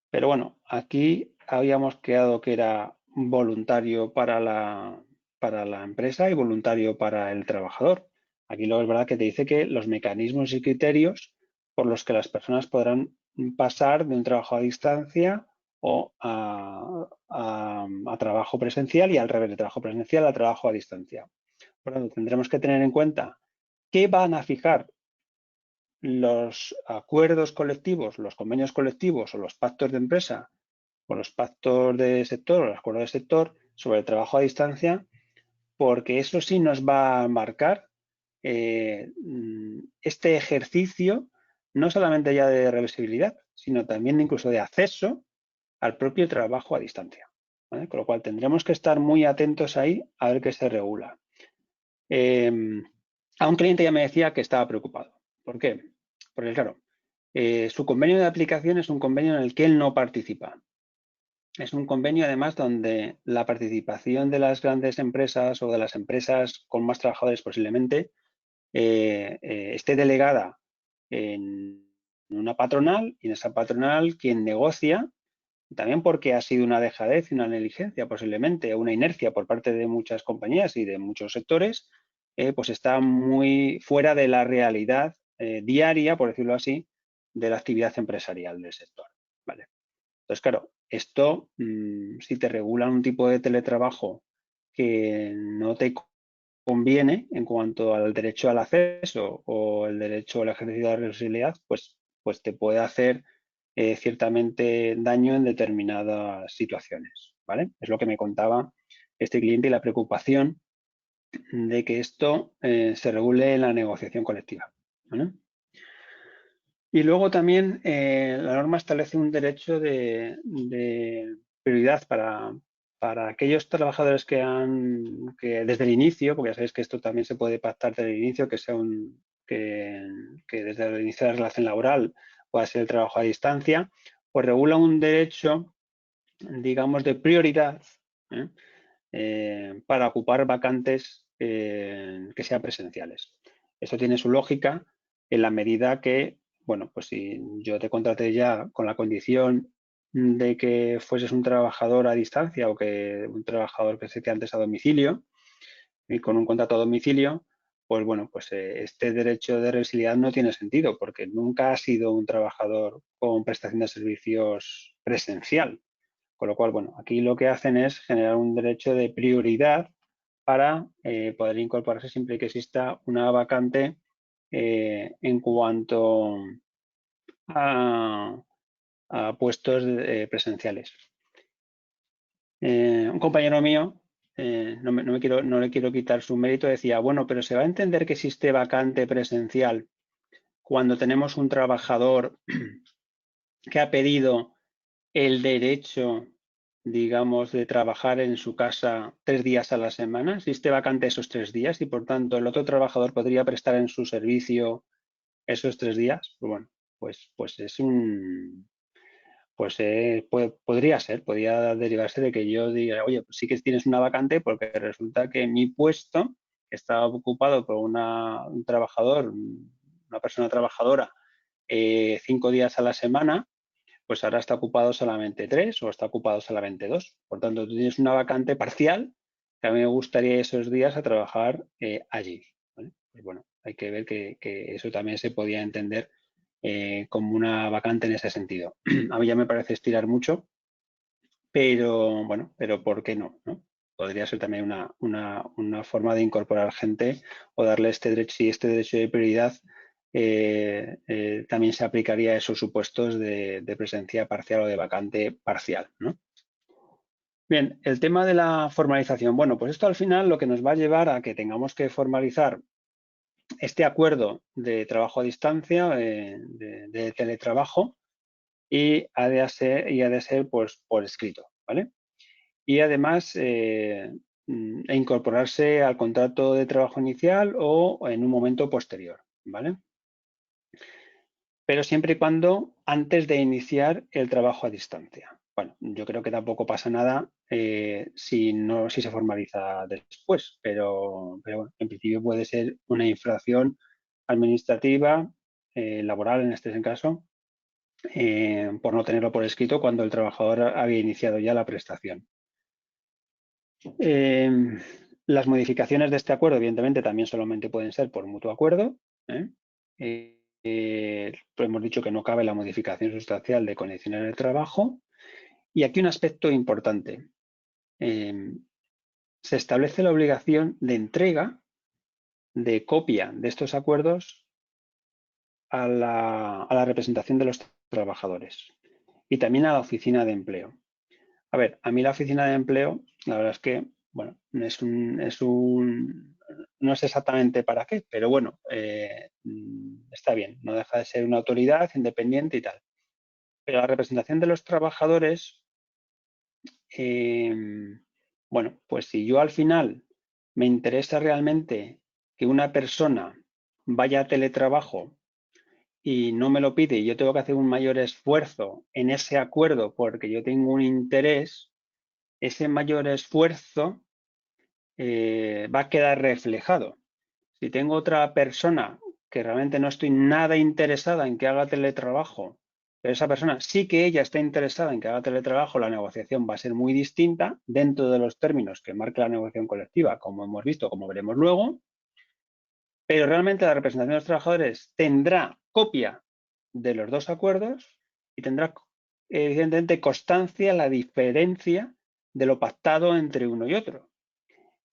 Pero bueno, aquí habíamos quedado que era voluntario para la empresa y voluntario para el trabajador. Aquí luego es verdad que te dice que los mecanismos y criterios por los que las personas podrán pasar de un trabajo a distancia o a trabajo presencial y al revés, de trabajo presencial a trabajo a distancia. Por lo tanto, tendremos que tener en cuenta qué van a fijar los acuerdos colectivos, los convenios colectivos o los pactos de empresa o los pactos de sector o los acuerdos de sector sobre el trabajo a distancia, porque eso sí nos va a marcar este ejercicio no solamente ya de reversibilidad, sino también incluso de acceso al propio trabajo a distancia, ¿vale? Con lo cual tendremos que estar muy atentos ahí a ver qué se regula. a un cliente ya me decía que estaba preocupado. ¿Por qué? Porque, claro, su convenio de aplicación es un convenio en el que él no participa. Es un convenio, además, donde la participación de las grandes empresas o de las empresas con más trabajadores posiblemente esté delegada en una patronal, y en esa patronal quien negocia, también porque ha sido una dejadez y una negligencia posiblemente, o una inercia por parte de muchas compañías y de muchos sectores, pues está muy fuera de la realidad diaria, por decirlo así, de la actividad empresarial del sector. ¿Vale? Entonces, claro, esto, si te regulan un tipo de teletrabajo que no te conviene en cuanto al derecho al acceso o el derecho al ejercicio de la responsabilidad, pues te puede hacer ciertamente daño en determinadas situaciones, ¿vale? Es lo que me contaba este cliente y la preocupación de que esto se regule en la negociación colectiva, ¿vale? Y luego también la norma establece un derecho de prioridad para aquellos trabajadores que desde el inicio, porque ya sabéis que esto también se puede pactar desde el inicio, que desde el inicio de la relación laboral pueda ser el trabajo a distancia, pues regula un derecho, digamos, de prioridad ¿eh? Para ocupar vacantes que sean presenciales. Esto tiene su lógica en la medida que, bueno, pues si yo te contraté ya con la condición de que fueses un trabajador a distancia o que un trabajador que se quede antes a domicilio y con un contrato a domicilio, pues bueno, pues este derecho de reversibilidad no tiene sentido porque nunca ha sido un trabajador con prestación de servicios presencial. Con lo cual, bueno, aquí lo que hacen es generar un derecho de prioridad para poder incorporarse siempre que exista una vacante en cuanto a, a puestos presenciales. Un compañero mío, no le quiero quitar su mérito, decía, bueno, pero se va a entender que existe vacante presencial cuando tenemos un trabajador que ha pedido el derecho, digamos, de trabajar en su casa 3 días a la semana, si esté vacante esos 3 días y, por tanto, el otro trabajador podría prestar en su servicio esos 3 días, pues bueno, pues es un... Pues podría derivarse de que yo diga, oye, pues sí que tienes una vacante porque resulta que mi puesto estaba ocupado por un trabajador, una persona trabajadora, 5 días a la semana, pues ahora está ocupado solamente 3 o está ocupado solamente 2. Por tanto, tú tienes una vacante parcial que a mí me gustaría esos días a trabajar allí. ¿Vale? Pues bueno, hay que ver que eso también se podía entender como una vacante en ese sentido. A mí ya me parece estirar mucho, pero bueno, pero ¿por qué no? ¿No? Podría ser también una forma de incorporar gente o darle este derecho, si este derecho de prioridad también se aplicaría a esos supuestos de presencia parcial o de vacante parcial, ¿no? Bien, el tema de la formalización. Bueno, pues esto al final lo que nos va a llevar a que tengamos que formalizar este acuerdo de trabajo a distancia, de teletrabajo, y ha de ser pues, por escrito, ¿vale? Y además incorporarse al contrato de trabajo inicial o en un momento posterior, ¿vale? Pero siempre y cuando antes de iniciar el trabajo a distancia. Bueno, yo creo que tampoco pasa nada si se formaliza después, pero bueno, en principio puede ser una infracción administrativa, laboral en este caso, por no tenerlo por escrito cuando el trabajador había iniciado ya la prestación. Las modificaciones de este acuerdo, evidentemente, también solamente pueden ser por mutuo acuerdo. Hemos dicho que no cabe la modificación sustancial de condiciones del trabajo. Y aquí un aspecto importante. Se establece la obligación de entrega de copia de estos acuerdos a la representación de los trabajadores y también a la oficina de empleo. A ver, a mí la oficina de empleo, la verdad es que, bueno, no sé exactamente para qué, pero bueno, está bien, no deja de ser una autoridad independiente y tal. Pero la representación de los trabajadores, bueno, pues si yo al final me interesa realmente que una persona vaya a teletrabajo y no me lo pide y yo tengo que hacer un mayor esfuerzo en ese acuerdo porque yo tengo un interés, ese mayor esfuerzo va a quedar reflejado. Si tengo otra persona que realmente no estoy nada interesada en que haga teletrabajo, pero esa persona sí que ella está interesada en que haga teletrabajo, la negociación va a ser muy distinta dentro de los términos que marca la negociación colectiva, como hemos visto, como veremos luego, pero realmente la representación de los trabajadores tendrá copia de los dos acuerdos y tendrá evidentemente constancia la diferencia de lo pactado entre uno y otro.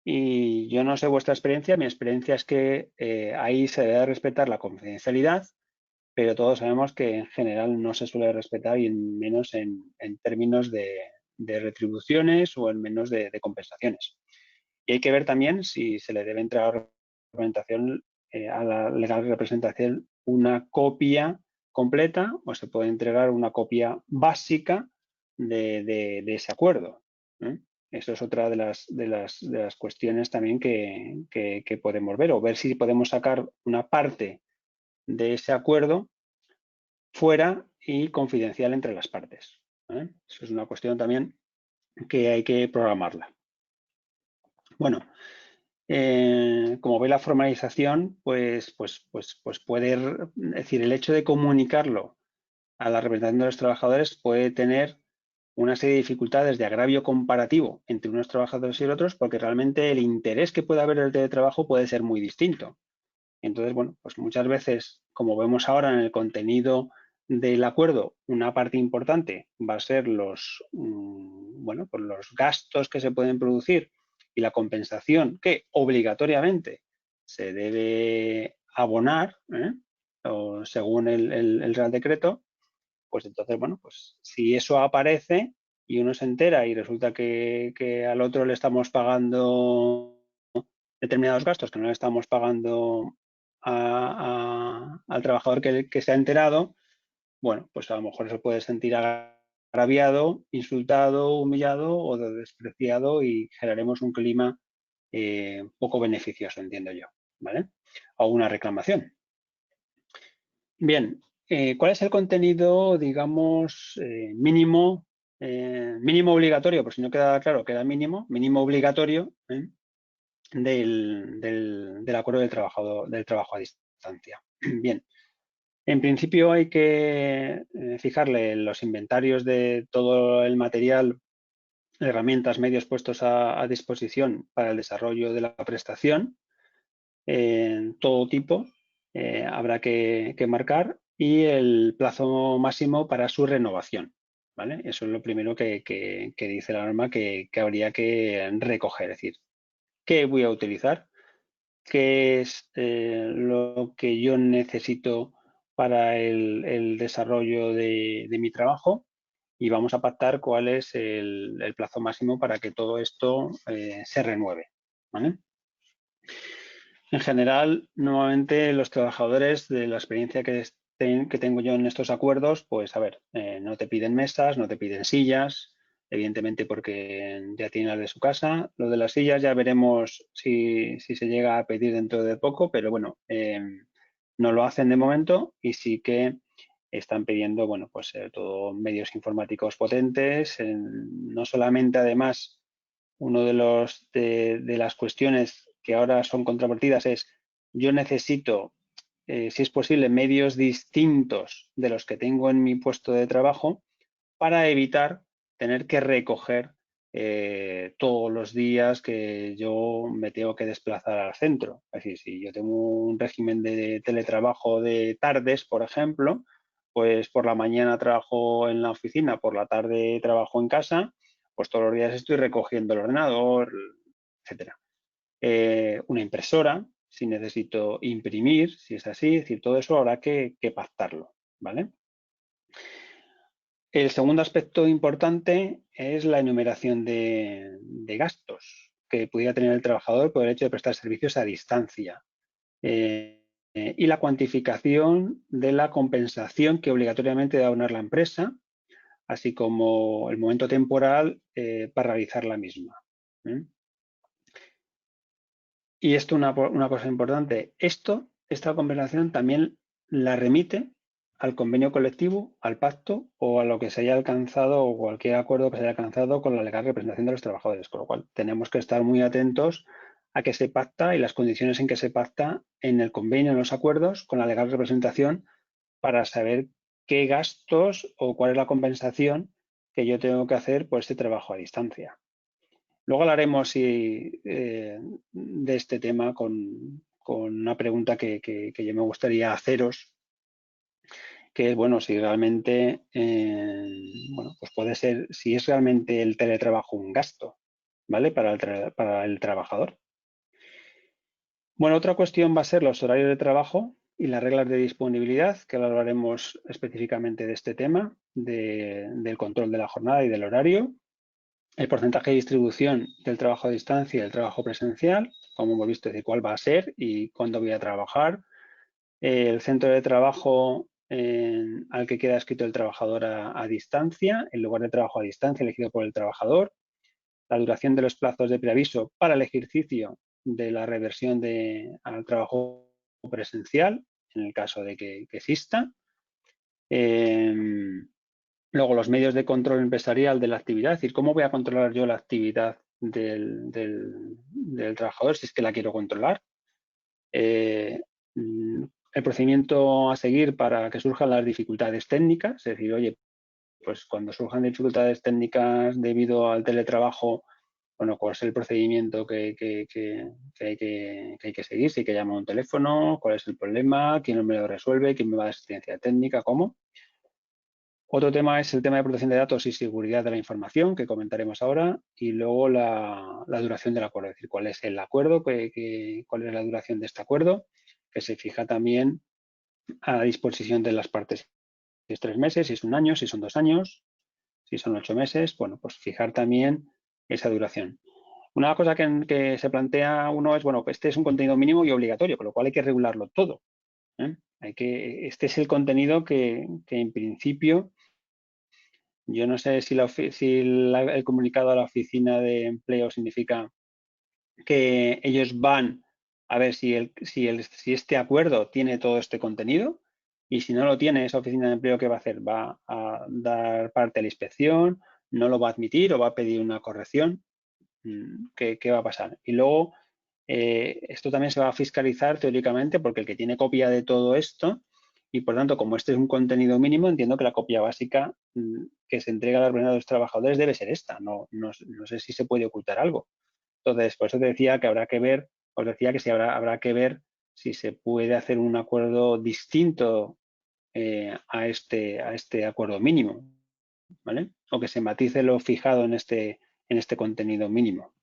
Y yo no sé vuestra experiencia, mi experiencia es que ahí se debe respetar la confidencialidad, pero todos sabemos que en general no se suele respetar y menos en términos de retribuciones o en menos de compensaciones. Y hay que ver también si se le debe entregar representación, a la legal representación una copia completa o se puede entregar una copia básica de ese acuerdo. Eso es otra de las cuestiones también que podemos ver, o ver si podemos sacar una parte de ese acuerdo fuera y confidencial entre las partes. Eso es una cuestión también que hay que programarla. Bueno, como ve la formalización, pues puede, es decir, el hecho de comunicarlo a la representación de los trabajadores puede tener una serie de dificultades de agravio comparativo entre unos trabajadores y otros, porque realmente el interés que puede haber en el teletrabajo puede ser muy distinto. Entonces, bueno, pues muchas veces, como vemos ahora en el contenido del acuerdo, una parte importante va a ser bueno, pues los gastos que se pueden producir y la compensación que obligatoriamente se debe abonar, o según el Real Decreto, pues entonces, bueno, pues si eso aparece y uno se entera y resulta que al otro le estamos pagando determinados gastos que no le estamos pagando al trabajador que se ha enterado, bueno, pues a lo mejor se puede sentir agraviado, insultado, humillado o despreciado y generaremos un clima poco beneficioso, entiendo yo, ¿vale? O una reclamación. Bien, ¿cuál es el contenido, digamos, mínimo, mínimo obligatorio? Por si no queda claro, queda mínimo, mínimo obligatorio del acuerdo del trabajo a distancia. Bien, en principio hay que fijarle los inventarios de todo el material, herramientas, medios puestos a disposición para el desarrollo de la prestación, en todo tipo, habrá que marcar, y el plazo máximo para su renovación. ¿Vale? Eso es lo primero que dice la norma que habría que recoger. Es decir, ¿qué voy a utilizar? ¿Qué es lo que yo necesito para el desarrollo de mi trabajo? Y vamos a pactar cuál es el plazo máximo para que todo esto se renueve. ¿Vale? En general, normalmente los trabajadores, de la experiencia que tengo yo en estos acuerdos, pues a ver, no te piden mesas, no te piden sillas, evidentemente porque ya tienen las de su casa. Lo de las sillas ya veremos si se llega a pedir dentro de poco, pero bueno, no lo hacen de momento y sí que están pidiendo, bueno, pues todo medios informáticos potentes, no solamente además uno de las cuestiones que ahora son controvertidas es yo necesito, si es posible, medios distintos de los que tengo en mi puesto de trabajo para evitar tener que recoger todos los días que yo me tengo que desplazar al centro. Es decir, si yo tengo un régimen de teletrabajo de tardes, por ejemplo, pues por la mañana trabajo en la oficina, por la tarde trabajo en casa, pues todos los días estoy recogiendo el ordenador, etcétera. Una impresora, si necesito imprimir, si es así, es decir, todo eso habrá que pactarlo, ¿vale? El segundo aspecto importante es la enumeración de gastos que pudiera tener el trabajador por el hecho de prestar servicios a distancia, y la cuantificación de la compensación que obligatoriamente debe abonar la empresa, así como el momento temporal para realizar la misma. Y esto una cosa importante, esta conversación también la remite al convenio colectivo, al pacto o a lo que se haya alcanzado o cualquier acuerdo que se haya alcanzado con la legal representación de los trabajadores, con lo cual tenemos que estar muy atentos a qué se pacta y las condiciones en que se pacta en el convenio, en los acuerdos, con la legal representación para saber qué gastos o cuál es la compensación que yo tengo que hacer por este trabajo a distancia. Luego hablaremos de este tema con una pregunta que yo me gustaría haceros, que es, bueno, si realmente, bueno, pues puede ser, si es realmente el teletrabajo un gasto, ¿vale? Para el trabajador. Bueno, otra cuestión va a ser los horarios de trabajo y las reglas de disponibilidad, que ahora hablaremos específicamente de este tema, del control de la jornada y del horario. El porcentaje de distribución del trabajo a distancia y del trabajo presencial, como hemos visto, de cuál va a ser y cuándo voy a trabajar. El centro de trabajo al que queda escrito el trabajador a distancia, el lugar de trabajo a distancia elegido por el trabajador, la duración de los plazos de preaviso para el ejercicio de la reversión al trabajo presencial, en el caso de que exista. Luego, los medios de control empresarial de la actividad, es decir, cómo voy a controlar yo la actividad del trabajador si es que la quiero controlar. El procedimiento a seguir para que surjan las dificultades técnicas, es decir, oye, pues cuando surjan dificultades técnicas debido al teletrabajo, bueno, cuál es el procedimiento que hay que seguir, si hay que llamar a un teléfono, cuál es el problema, quién me lo resuelve, quién me va a dar asistencia técnica, cómo. Otro tema es el tema de protección de datos y seguridad de la información, que comentaremos ahora, y luego la duración del acuerdo, es decir, cuál es el acuerdo, cuál es la duración de este acuerdo, que se fija también a disposición de las partes. Si es 3 meses, si es 1 año, si son 2 años, si son 8 meses, bueno, pues fijar también esa duración. Una cosa que se plantea uno es, bueno, este es un contenido mínimo y obligatorio, con lo cual hay que regularlo todo. Este es el contenido que en principio, yo no sé si el comunicado a la oficina de empleo significa que ellos van a ver si este acuerdo tiene todo este contenido, y si no lo tiene, esa oficina de empleo, ¿qué va a hacer? Va a dar parte a la inspección, no lo va a admitir o va a pedir una corrección. ¿Qué va a pasar? Y luego, esto también se va a fiscalizar teóricamente porque el que tiene copia de todo esto, y por tanto, como este es un contenido mínimo, entiendo que la copia básica que se entrega a los trabajadores debe ser esta. No sé si se puede ocultar algo. Entonces, por eso te decía que habrá que ver, os decía que habrá que ver si se puede hacer un acuerdo distinto a este acuerdo mínimo, ¿vale? O que se matice lo fijado en este contenido mínimo.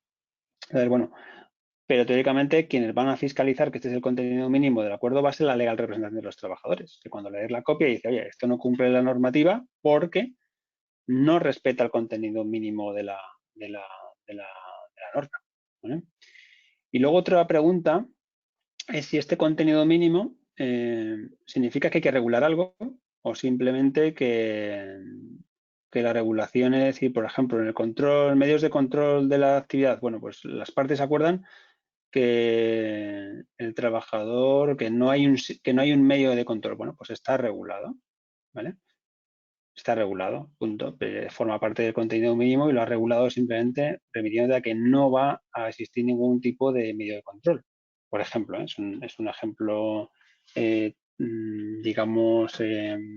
Entonces, bueno, pero teóricamente quienes van a fiscalizar que este es el contenido mínimo del acuerdo va a ser la legal representación de los trabajadores, que cuando lees la copia dice, oye, esto no cumple la normativa porque no respeta el contenido mínimo de la norma, ¿vale? Y luego otra pregunta es si este contenido mínimo significa que hay que regular algo o simplemente que la regulación es decir, por ejemplo, en el control, medios de control de la actividad, bueno, pues las partes acuerdan que el trabajador, que no hay un medio de control. Bueno, pues está regulado, ¿vale? Está regulado, punto. Forma parte del contenido mínimo y lo ha regulado simplemente remitiendo a que no va a existir ningún tipo de medio de control. Por ejemplo, es un ejemplo, digamos,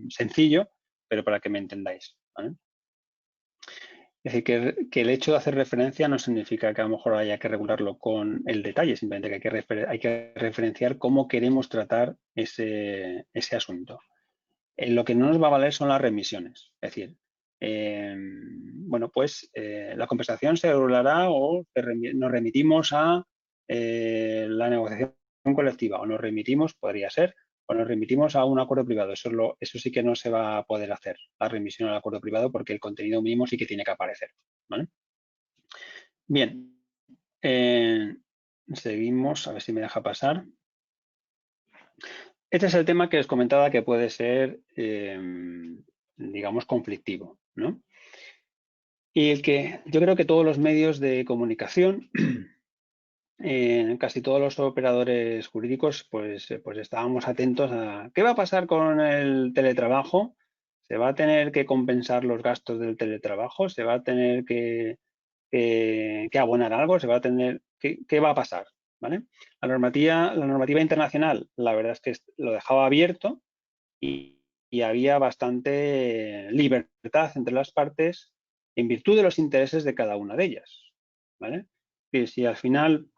sencillo, pero para que me entendáis, ¿vale? Es decir, que el hecho de hacer referencia no significa que a lo mejor haya que regularlo con el detalle, simplemente que hay que referenciar cómo queremos tratar ese asunto. Lo que no nos va a valer son las remisiones. Es decir, bueno, pues la compensación se regulará o nos remitimos a la negociación colectiva o nos remitimos, podría ser, o nos remitimos a un acuerdo privado. Eso sí que no se va a poder hacer, la remisión al acuerdo privado, porque el contenido mínimo sí que tiene que aparecer, ¿vale? Bien, seguimos, a ver si me deja pasar. Este es el tema que os comentaba que puede ser, digamos, conflictivo, ¿no? Y el que yo creo que todos los medios de comunicación casi todos los operadores jurídicos pues estábamos atentos a qué va a pasar con el teletrabajo. ¿Se va a tener que compensar los gastos del teletrabajo? ¿Se va a tener que abonar algo? ¿Se va a tener qué va a pasar? ¿Vale? La normativa internacional, la verdad es que lo dejaba abierto y había bastante libertad entre las partes en virtud de los intereses de cada una de ellas. ¿Vale? Y si al final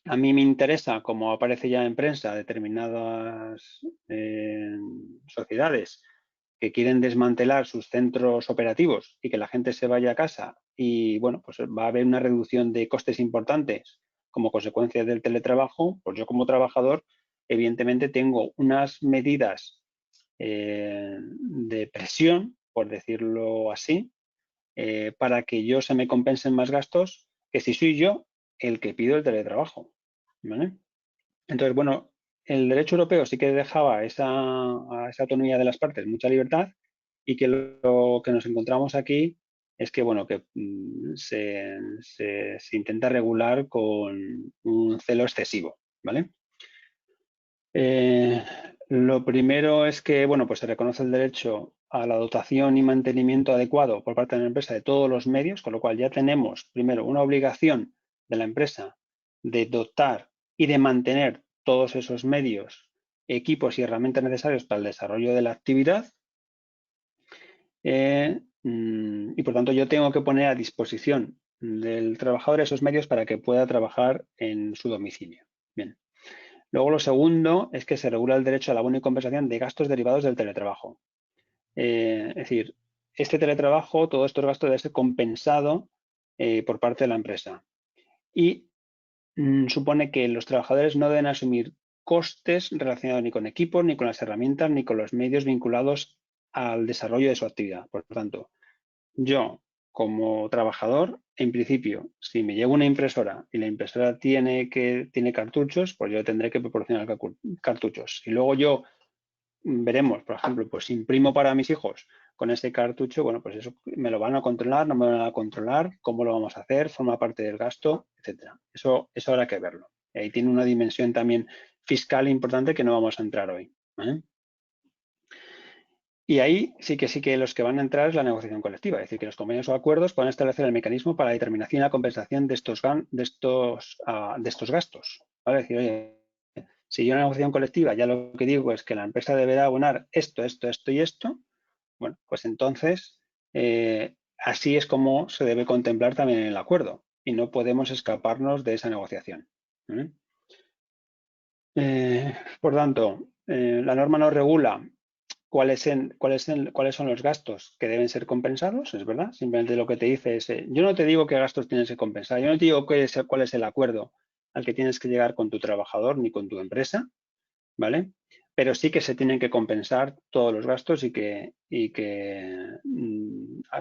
a mí me interesa, como aparece ya en prensa, determinadas sociedades que quieren desmantelar sus centros operativos y que la gente se vaya a casa y, bueno, pues va a haber una reducción de costes importantes como consecuencia del teletrabajo, pues yo como trabajador, evidentemente tengo unas medidas de presión, por decirlo así, para que yo se me compensen más gastos que si soy yo el que pido el teletrabajo. ¿Vale? Entonces, bueno, el derecho europeo sí que dejaba a esa autonomía de las partes mucha libertad y que lo que nos encontramos aquí es que, bueno, que se intenta regular con un celo excesivo, ¿vale? Lo primero es que, bueno, pues se reconoce el derecho a la dotación y mantenimiento adecuado por parte de la empresa de todos los medios, con lo cual ya tenemos, primero, una obligación de la empresa de dotar y de mantener todos esos medios, equipos y herramientas necesarios para el desarrollo de la actividad. Y por tanto yo tengo que poner a disposición del trabajador esos medios para que pueda trabajar en su domicilio. Bien. Luego lo segundo es que se regula el derecho a la buena y compensación de gastos derivados del teletrabajo. Es decir, este teletrabajo, todos estos gastos deben ser compensados por parte de la empresa. Y supone que los trabajadores no deben asumir costes relacionados ni con equipos, ni con las herramientas, ni con los medios vinculados al desarrollo de su actividad. Por lo tanto, yo, como trabajador, en principio, si me llevo una impresora y la impresora tiene cartuchos, pues yo tendré que proporcionar cartuchos. Y luego yo veremos, por ejemplo, pues imprimo para mis hijos con ese cartucho, bueno, pues eso me lo van a controlar, no me lo van a controlar, cómo lo vamos a hacer, forma parte del gasto, etcétera. Eso habrá que verlo. Y ahí tiene una dimensión también fiscal importante que no vamos a entrar hoy. ¿Vale? Y ahí sí que los que van a entrar es la negociación colectiva, es decir, que los convenios o acuerdos puedan establecer el mecanismo para la determinación y la compensación de estos gastos. ¿Vale? Es decir, oye, si yo en la negociación colectiva ya lo que digo es que la empresa deberá abonar esto, esto, esto y esto, bueno, pues entonces así es como se debe contemplar también en el acuerdo y no podemos escaparnos de esa negociación. Por tanto, la norma no regula cuáles son los gastos que deben ser compensados, es verdad. Simplemente lo que te dice es, yo no te digo qué gastos tienes que compensar, yo no te digo cuál es el acuerdo al que tienes que llegar con tu trabajador ni con tu empresa, ¿vale? Pero sí que se tienen que compensar todos los gastos y que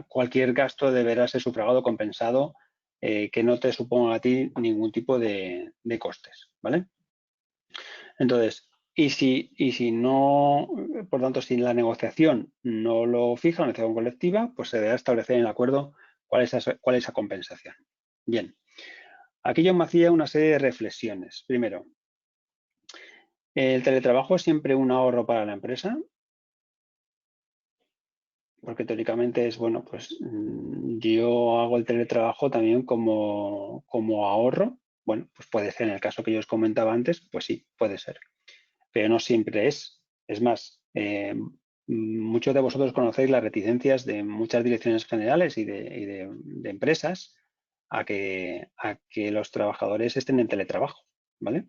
cualquier gasto deberá ser sufragado, compensado, que no te suponga a ti ningún tipo de costes, ¿vale? Entonces, y si no, por tanto, si la negociación no lo fija, la negociación colectiva, pues se deberá establecer en el acuerdo cuál es esa compensación. Bien, aquí yo me hacía una serie de reflexiones. Primero, ¿el teletrabajo es siempre un ahorro para la empresa? Porque teóricamente es, bueno, pues yo hago el teletrabajo también como ahorro. Bueno, pues puede ser, en el caso que yo os comentaba antes, pues sí, puede ser. Pero no siempre es. Es más, muchos de vosotros conocéis las reticencias de muchas direcciones generales y de empresas a que los trabajadores estén en teletrabajo, ¿vale?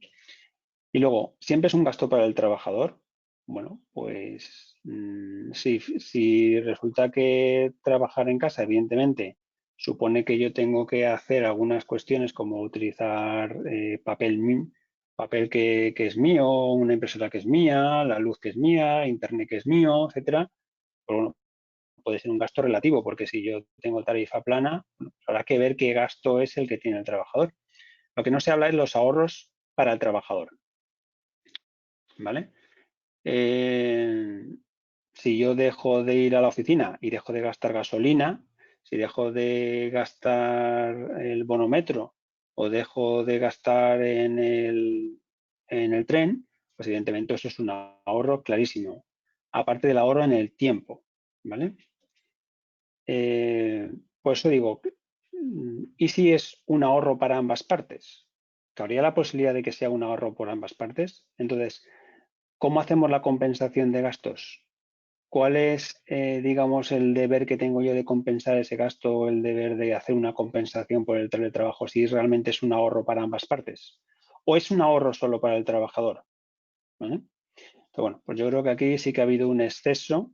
Y luego, ¿siempre es un gasto para el trabajador? Bueno, pues si resulta que trabajar en casa, evidentemente, supone que yo tengo que hacer algunas cuestiones como utilizar papel que es mío, una impresora que es mía, la luz que es mía, internet que es mío, etcétera, pues bueno, puede ser un gasto relativo, porque si yo tengo tarifa plana, bueno, pues habrá que ver qué gasto es el que tiene el trabajador. Lo que no se habla es los ahorros para el trabajador, ¿vale? Si yo dejo de ir a la oficina y dejo de gastar gasolina, si dejo de gastar el bonometro o dejo de gastar en el tren, pues evidentemente eso es un ahorro clarísimo. Aparte del ahorro en el tiempo, ¿vale? Por eso digo, ¿y si es un ahorro para ambas partes? ¿Cabría la posibilidad de que sea un ahorro por ambas partes? Entonces, ¿cómo hacemos la compensación de gastos? ¿Cuál es, digamos, el deber que tengo yo de compensar ese gasto o el deber de hacer una compensación por el teletrabajo si realmente es un ahorro para ambas partes? ¿O es un ahorro solo para el trabajador? ¿Vale? Entonces, bueno, pues yo creo que aquí sí que ha habido un exceso,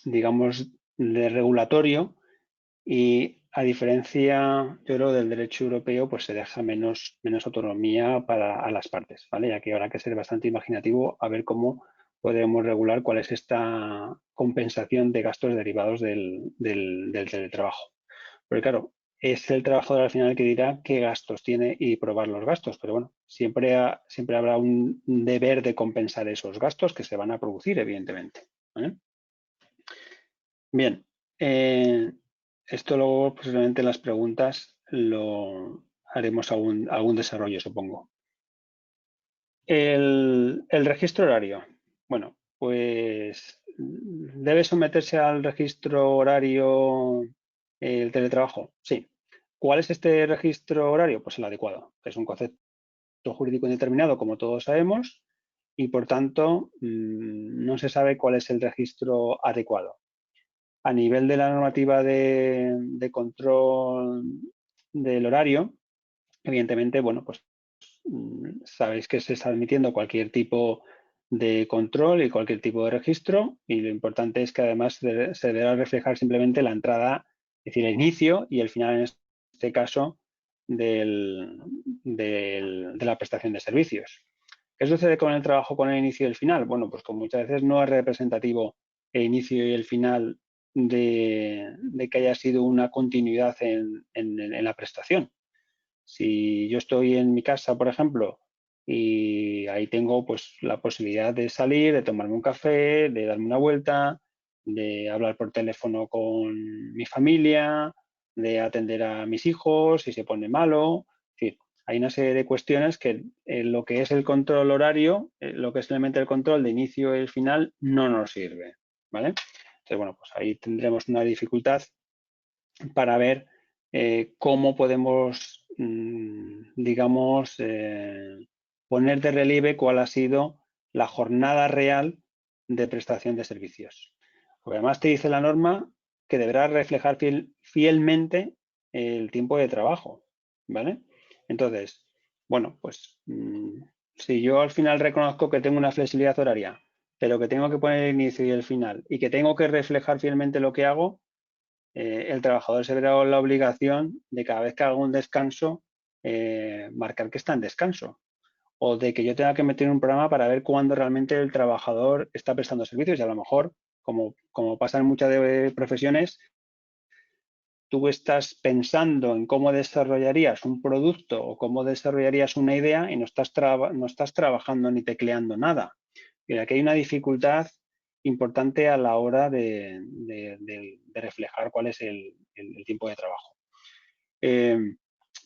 digamos, de regulatorio y a diferencia, yo creo, del derecho europeo, pues se deja menos autonomía a las partes, ¿vale? Ya que habrá que ser bastante imaginativo a ver cómo podemos regular cuál es esta compensación de gastos derivados del teletrabajo. Porque claro, es el trabajador al final el que dirá qué gastos tiene y probar los gastos, pero bueno, siempre habrá un deber de compensar esos gastos que se van a producir, evidentemente, ¿vale? Bien, esto luego posiblemente en las preguntas lo haremos algún desarrollo, supongo. El registro horario. Bueno, pues ¿debe someterse al registro horario el teletrabajo? Sí. ¿Cuál es este registro horario? Pues el adecuado, que es un concepto jurídico indeterminado, como todos sabemos, y por tanto no se sabe cuál es el registro adecuado. A nivel de la normativa de control del horario, evidentemente, bueno, pues sabéis que se está admitiendo cualquier tipo de control y cualquier tipo de registro y lo importante es que además se deberá reflejar simplemente la entrada, es decir, el inicio y el final en este caso de la prestación de servicios. ¿Qué sucede con el trabajo con el inicio y el final? Bueno, pues como muchas veces no es representativo el inicio y el final de que haya sido una continuidad en la prestación. Si yo estoy en mi casa, por ejemplo, y ahí tengo pues la posibilidad de salir, de tomarme un café, de darme una vuelta, de hablar por teléfono con mi familia, de atender a mis hijos si se pone malo. Es decir, hay una serie de cuestiones que lo que es el control horario, lo que es simplemente el control de inicio y el final, no nos sirve, ¿vale? Entonces, bueno, pues ahí tendremos una dificultad para ver cómo podemos, digamos, poner de relieve cuál ha sido la jornada real de prestación de servicios. Porque además te dice la norma que deberá reflejar fielmente el tiempo de trabajo, ¿vale? Entonces, bueno, pues si yo al final reconozco que tengo una flexibilidad horaria, pero que tengo que poner el inicio y el final y que tengo que reflejar fielmente lo que hago, el trabajador se verá la obligación de cada vez que haga un descanso, marcar que está en descanso. O de que yo tenga que meter un programa para ver cuándo realmente el trabajador está prestando servicios. Y a lo mejor, como pasa en muchas profesiones, tú estás pensando en cómo desarrollarías un producto o cómo desarrollarías una idea y no estás trabajando ni tecleando nada. Y aquí hay una dificultad importante a la hora de reflejar cuál es el tiempo de trabajo.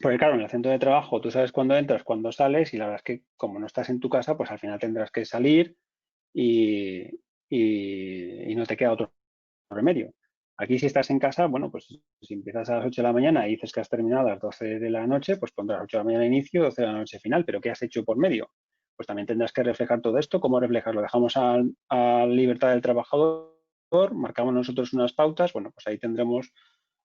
Porque claro, en el centro de trabajo tú sabes cuándo entras, cuándo sales y la verdad es que como no estás en tu casa, pues al final tendrás que salir y no te queda otro remedio. Aquí si estás en casa, bueno, pues si empiezas a las 8 de la mañana y dices que has terminado a las 12 de la noche, pues pondrás 8 de la mañana inicio, 12 de la noche final, pero ¿qué has hecho por medio? Pues también tendrás que reflejar todo esto. ¿Cómo reflejarlo? Dejamos a libertad del trabajador, marcamos nosotros unas pautas, bueno, pues ahí tendremos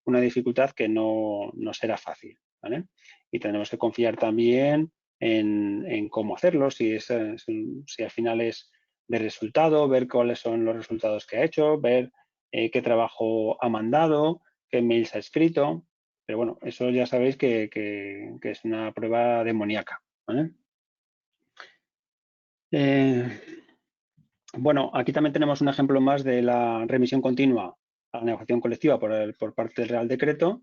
una dificultad que no será fácil, ¿vale? Y tendremos que confiar también en cómo hacerlo, si al final es de resultado, ver cuáles son los resultados que ha hecho, ver qué trabajo ha mandado, qué mails ha escrito. Pero bueno, eso ya sabéis que es una prueba demoníaca, ¿vale? Bueno, aquí también tenemos un ejemplo más de la remisión continua a la negociación colectiva por parte del Real Decreto.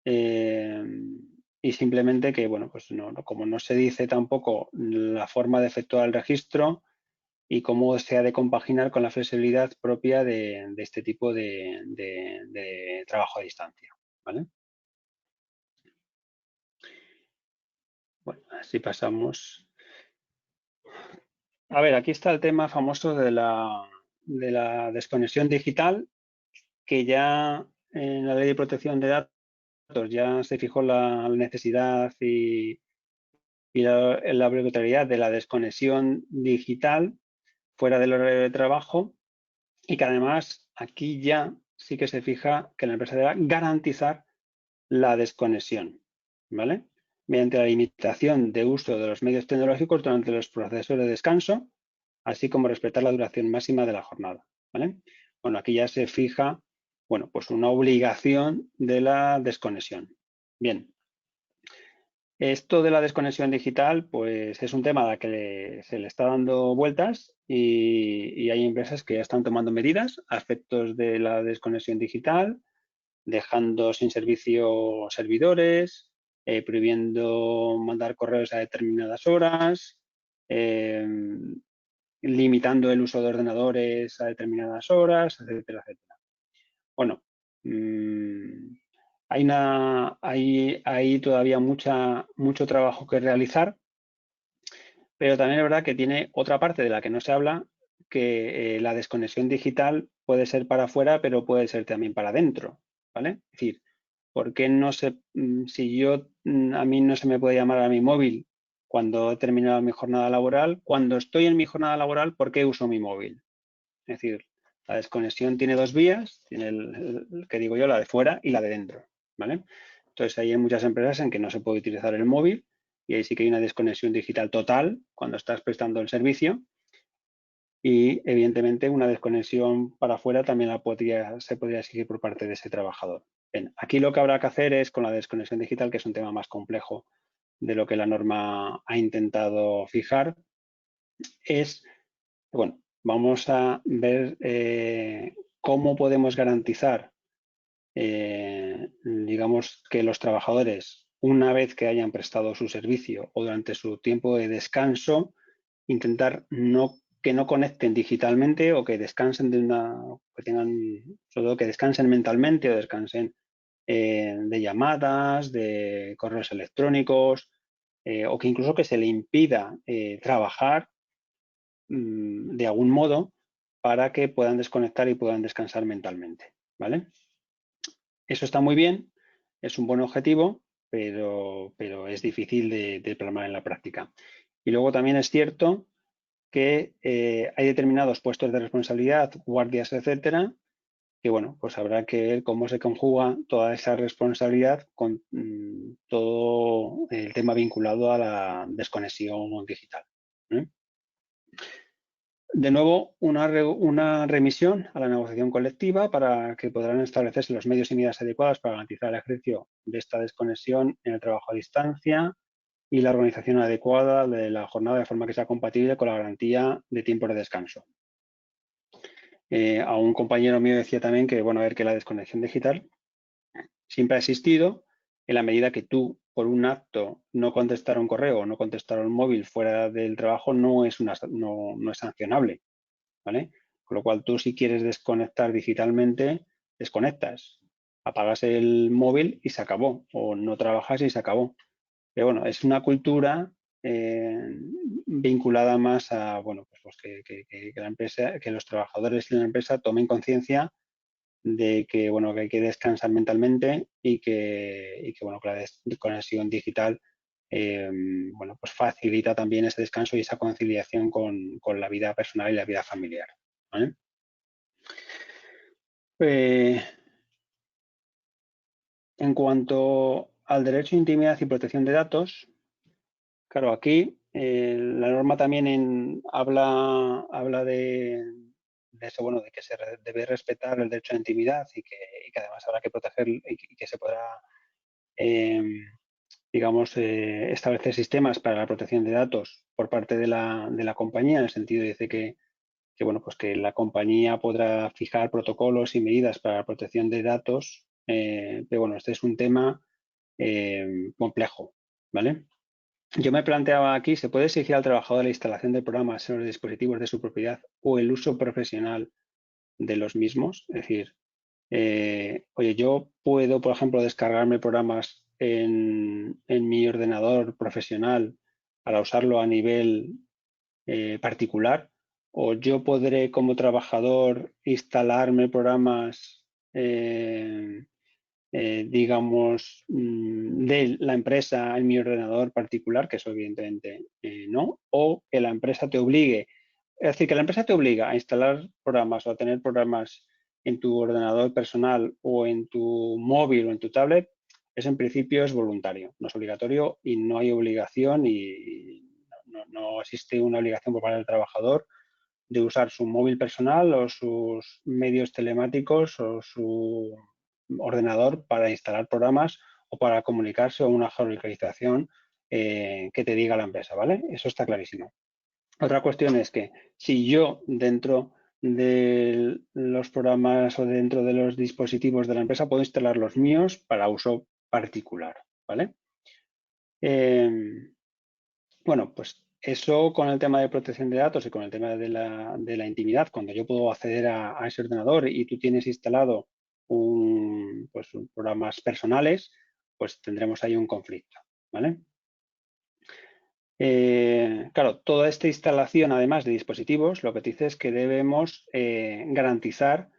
Y simplemente que, bueno, pues como no se dice tampoco la forma de efectuar el registro y cómo se ha de compaginar con la flexibilidad propia de este tipo de trabajo a distancia, ¿vale? Bueno, así pasamos. A ver, aquí está el tema famoso de la desconexión digital, que ya en la Ley de Protección de Datos ya se fijó la necesidad y la obligatoriedad de la desconexión digital fuera del horario de trabajo, y que además aquí ya sí que se fija que la empresa debe garantizar la desconexión, ¿vale? Mediante la limitación de uso de los medios tecnológicos durante los procesos de descanso, así como respetar la duración máxima de la jornada, ¿vale? Bueno, aquí ya se fija, bueno, pues una obligación de la desconexión. Bien, esto de la desconexión digital, pues es un tema al que se le está dando vueltas y hay empresas que ya están tomando medidas a efectos de la desconexión digital, dejando sin servicio servidores, prohibiendo mandar correos a determinadas horas, limitando el uso de ordenadores a determinadas horas, etcétera, etcétera. Bueno, hay todavía mucho trabajo que realizar, pero también es verdad que tiene otra parte de la que no se habla, que la desconexión digital puede ser para afuera, pero puede ser también para adentro, ¿vale? Es decir, ¿por qué no se, si yo, a mí no se me puede llamar a mi móvil cuando he terminado mi jornada laboral? Cuando estoy en mi jornada laboral, ¿por qué uso mi móvil? Es decir, la desconexión tiene dos vías, tiene el que digo yo, la de fuera y la de dentro, ¿vale? Entonces, hay muchas empresas en que no se puede utilizar el móvil y ahí sí que hay una desconexión digital total cuando estás prestando el servicio y, evidentemente, una desconexión para afuera también se podría exigir por parte de ese trabajador. Bien, aquí lo que habrá que hacer es con la desconexión digital, que es un tema más complejo de lo que la norma ha intentado fijar, es, bueno, vamos a ver cómo podemos garantizar, digamos, que los trabajadores, una vez que hayan prestado su servicio o durante su tiempo de descanso, intentar que no conecten digitalmente o que descansen que tengan, sobre todo que descansen mentalmente o descansen de llamadas, de correos electrónicos, o que incluso que se le impida trabajar de algún modo para que puedan desconectar y puedan descansar mentalmente, ¿vale? Eso está muy bien, es un buen objetivo, pero es difícil de plasmar en la práctica. Y luego también es cierto que hay determinados puestos de responsabilidad, guardias, etcétera, que bueno, pues habrá que ver cómo se conjuga toda esa responsabilidad con todo el tema vinculado a la desconexión digital. De nuevo, una remisión a la negociación colectiva para que podrán establecerse los medios y medidas adecuadas para garantizar el ejercicio de esta desconexión en el trabajo a distancia y la organización adecuada de la jornada de forma que sea compatible con la garantía de tiempo de descanso. A un compañero mío decía también que, bueno, a ver, que la desconexión digital siempre ha existido en la medida que tú, por un acto, no contestar un correo o no contestar un móvil fuera del trabajo no es sancionable, ¿vale? Con lo cual, tú si quieres desconectar digitalmente, desconectas, apagas el móvil y se acabó, o no trabajas y se acabó. Pero bueno, es una cultura vinculada más a, bueno, pues que la empresa, que los trabajadores de la empresa tomen conciencia de que, bueno, que hay que descansar mentalmente y que bueno, que la desconexión digital bueno, pues facilita también ese descanso y esa conciliación con la vida personal y la vida familiar, ¿vale? En cuanto al derecho a intimidad y protección de datos, claro, aquí la norma también habla de eso, bueno, de que se debe respetar el derecho a intimidad y que además habrá que proteger y que se podrá, digamos, establecer sistemas para la protección de datos por parte de la compañía, en el sentido de bueno, pues que la compañía podrá fijar protocolos y medidas para la protección de datos, pero bueno, este es un tema complejo, ¿vale? Yo me planteaba aquí, ¿se puede exigir al trabajador la instalación de programas en los dispositivos de su propiedad o el uso profesional de los mismos? Es decir, oye, yo puedo, por ejemplo, descargarme programas en mi ordenador profesional para usarlo a nivel particular, o yo podré como trabajador instalarme programas digamos, de la empresa en mi ordenador particular, que eso evidentemente no, o que la empresa te obligue, es decir, que la empresa te obliga a instalar programas o a tener programas en tu ordenador personal o en tu móvil o en tu tablet, eso en principio es voluntario, no es obligatorio y no hay obligación y no existe una obligación por parte del trabajador de usar su móvil personal o sus medios telemáticos o su ordenador para instalar programas o para comunicarse o una geolocalización que te diga la empresa, ¿vale? Eso está clarísimo. Otra cuestión es que si yo dentro de los programas o dentro de los dispositivos de la empresa puedo instalar los míos para uso particular, ¿vale? Bueno, pues eso con el tema de protección de datos y con el tema de la intimidad, cuando yo puedo acceder a ese ordenador y tú tienes instalado pues, programas personales, pues tendremos ahí un conflicto, ¿vale? Claro, toda esta instalación, además de dispositivos, lo que te dice es que debemos garantizar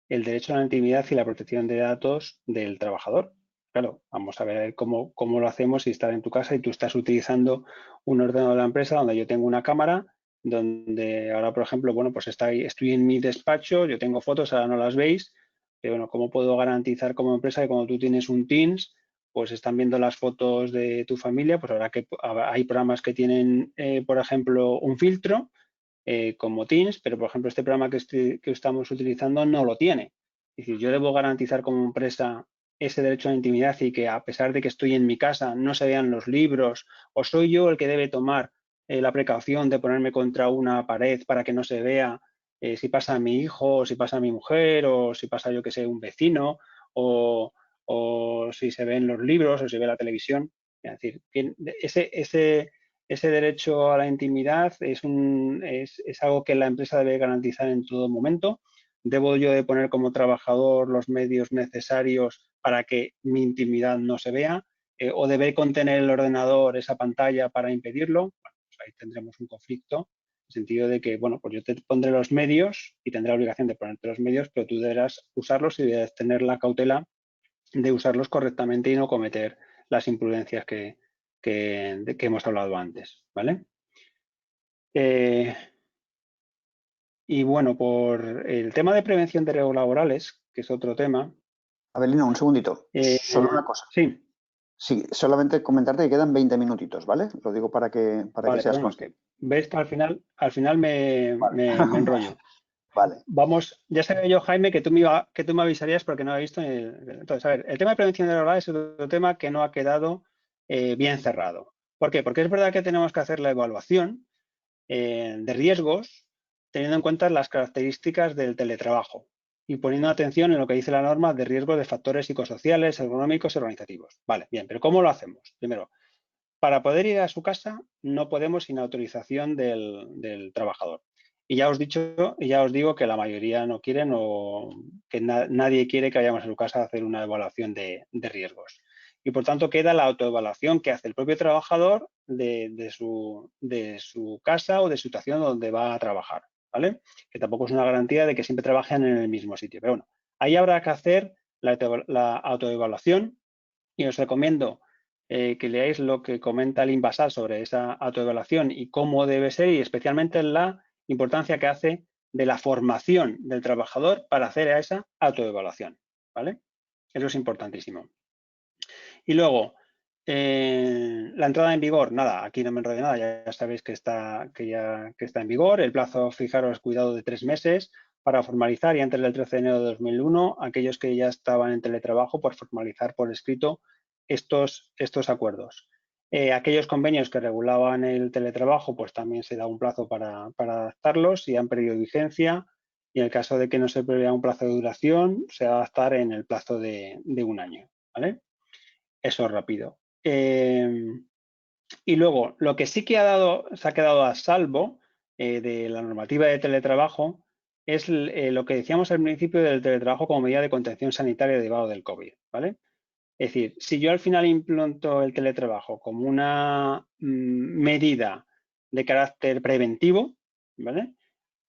el derecho a la intimidad y la protección de datos del trabajador. Claro, vamos a ver cómo lo hacemos si estás en tu casa y tú estás utilizando un ordenador de la empresa donde yo tengo una cámara, donde ahora, por ejemplo, bueno, pues estoy en mi despacho, yo tengo fotos, ahora no las veis, pero bueno, ¿cómo puedo garantizar como empresa que cuando tú tienes un Teams pues están viendo las fotos de tu familia, pues ahora que hay programas que tienen, por ejemplo, un filtro como Teams, pero por ejemplo este programa que estamos utilizando no lo tiene. Es decir, yo debo garantizar como empresa ese derecho a la intimidad y que a pesar de que estoy en mi casa no se vean los libros o soy yo el que debe tomar la precaución de ponerme contra una pared para que no se vea si pasa a mi hijo o si pasa a mi mujer o si pasa yo que sé un vecino o si se ven los libros o si ve la televisión. Es decir, ese derecho a la intimidad es algo que la empresa debe garantizar en todo momento. Debo yo de poner como trabajador los medios necesarios para que mi intimidad no se vea o debe contener el ordenador esa pantalla para impedirlo. Bueno, pues ahí tendremos un conflicto en el sentido de que, bueno, pues yo te pondré los medios y tendré la obligación de ponerte los medios, pero tú deberás usarlos y debes tener la cautela de usarlos correctamente y no cometer las imprudencias que hemos hablado antes, ¿vale? Y bueno, por el tema de prevención de riesgos laborales, que es otro tema. Abelino, un segundito. Solo una cosa. Sí. Sí, solamente comentarte que quedan 20 minutitos, ¿vale? Lo digo para que Vale, seas bueno, es que consciente. ves que al final me enrollo. Vale. Vamos, ya sabía yo, Jaime, que tú me avisarías porque no había visto. Entonces, a ver, el tema de prevención de laborales es otro tema que no ha quedado bien cerrado. ¿Por qué? Porque es verdad que tenemos que hacer la evaluación de riesgos teniendo en cuenta las características del teletrabajo y poniendo atención en lo que dice la norma de riesgos de factores psicosociales, económicos y organizativos. Vale, bien, pero ¿cómo lo hacemos? Primero, para poder ir a su casa no podemos sin autorización del trabajador. Y ya os digo que la mayoría no quieren o que nadie quiere que vayamos a su casa a hacer una evaluación de riesgos. Y por tanto queda la autoevaluación que hace el propio trabajador de su casa o de su situación donde va a trabajar, ¿vale? Que tampoco es una garantía de que siempre trabajen en el mismo sitio. Pero bueno, ahí habrá que hacer la autoevaluación y os recomiendo que leáis lo que comenta el Inbasal sobre esa autoevaluación y cómo debe ser y especialmente la importancia que hace de la formación del trabajador para hacer esa autoevaluación, ¿vale? Eso es importantísimo. Y luego, la entrada en vigor, nada, aquí no me enrollo nada, ya sabéis que está en vigor. El plazo, fijaros, cuidado de 3 meses para formalizar y antes del 13 de enero de 2001, aquellos que ya estaban en teletrabajo, por formalizar por escrito estos acuerdos. Aquellos convenios que regulaban el teletrabajo, pues también se da un plazo para adaptarlos y han perdido vigencia. Y en el caso de que no se prevea un plazo de duración, se va a adaptar en el plazo de 1 año, ¿vale? Eso es rápido. Y luego, lo que sí que se ha quedado a salvo de la normativa de teletrabajo es lo que decíamos al principio del teletrabajo como medida de contención sanitaria derivado del COVID, ¿vale? Es decir, si yo al final implanto el teletrabajo como una medida de carácter preventivo, ¿vale?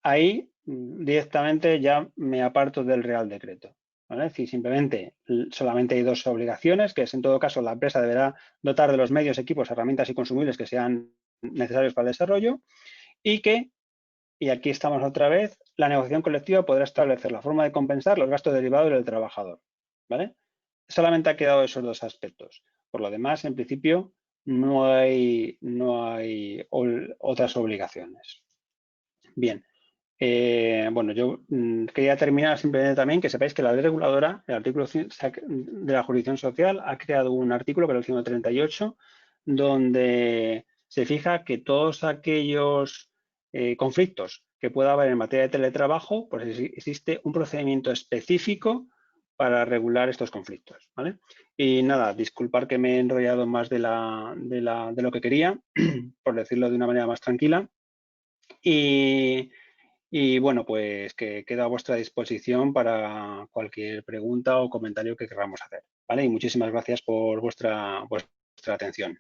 Ahí directamente ya me aparto del Real Decreto. ¿Vale? Es decir, simplemente solamente hay dos obligaciones, que es en todo caso la empresa deberá dotar de los medios, equipos, herramientas y consumibles que sean necesarios para el desarrollo y que, y aquí estamos otra vez, la negociación colectiva podrá establecer la forma de compensar los gastos derivados del trabajador. ¿Vale? Solamente ha quedado esos dos aspectos. Por lo demás, en principio, no hay otras obligaciones. Bien. Bueno, yo quería terminar simplemente también que sepáis que la ley reguladora, el artículo de la jurisdicción social, ha creado un artículo, que es el 138, donde se fija que todos aquellos conflictos que pueda haber en materia de teletrabajo, pues existe un procedimiento específico para regular estos conflictos, ¿vale? Y nada, disculpar que me he enrollado más de lo que quería, por decirlo de una manera más tranquila. Y bueno, pues que queda a vuestra disposición para cualquier pregunta o comentario que queramos hacer, ¿vale? Y muchísimas gracias por vuestra atención.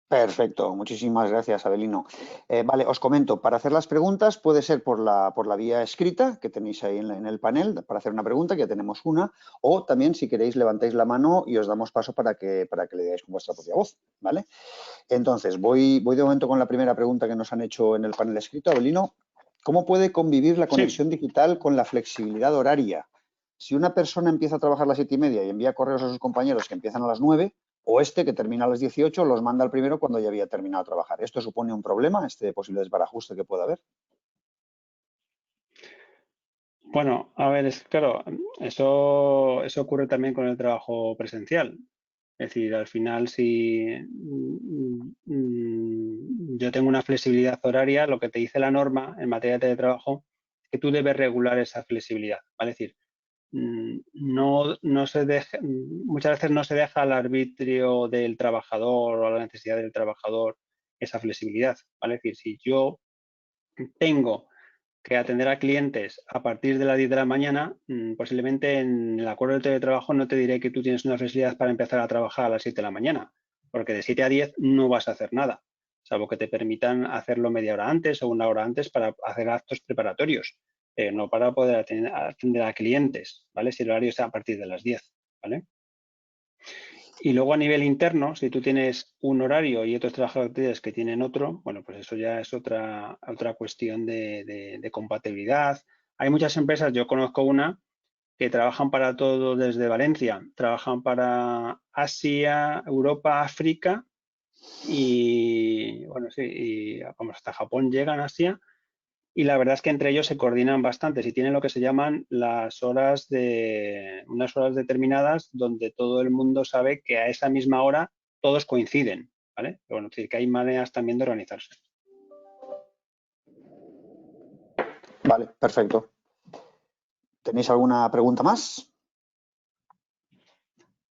Perfecto, muchísimas gracias, Abelino. Vale, os comento, para hacer las preguntas puede ser por la vía escrita, que tenéis ahí en el panel, para hacer una pregunta, que ya tenemos una, o también, si queréis, levantáis la mano y os damos paso para que le digáis con vuestra propia voz, ¿vale? Entonces, voy de momento con la primera pregunta que nos han hecho en el panel escrito. Abelino, ¿cómo puede convivir la conexión digital con la flexibilidad horaria? Si una persona empieza a trabajar a las 7:30 y envía correos a sus compañeros que empiezan a las 9, o que termina a las 18, los manda al primero cuando ya había terminado de trabajar. ¿Esto supone un problema, este posible desbarajuste que pueda haber? Bueno, a ver, claro, eso ocurre también con el trabajo presencial. Es decir, al final, si yo tengo una flexibilidad horaria, lo que te dice la norma en materia de teletrabajo es que tú debes regular esa flexibilidad, ¿vale? Es decir, no se deja, muchas veces no se deja al arbitrio del trabajador o a la necesidad del trabajador esa flexibilidad, ¿vale? Es decir, si yo tengo que atender a clientes a partir de las 10 de la mañana, posiblemente en el acuerdo de teletrabajo no te diré que tú tienes una facilidad para empezar a trabajar a las 7 de la mañana, porque de 7 a 10 no vas a hacer nada, salvo que te permitan hacerlo media hora antes o una hora antes para hacer actos preparatorios, no para poder atender a clientes, ¿vale? Si el horario es a partir de las 10, ¿vale? Y luego a nivel interno, si tú tienes un horario y otros trabajadores que tienen otro, bueno, pues eso ya es otra cuestión de compatibilidad. Hay muchas empresas, yo conozco una, que trabajan para todo desde Valencia, trabajan para Asia, Europa, África y, bueno, sí, y vamos, hasta Japón llegan a Asia. Y la verdad es que entre ellos se coordinan bastante. Si tienen lo que se llaman unas horas determinadas donde todo el mundo sabe que a esa misma hora todos coinciden, ¿vale? Pero bueno, es decir, que hay maneras también de organizarse. Vale, perfecto. ¿Tenéis alguna pregunta más?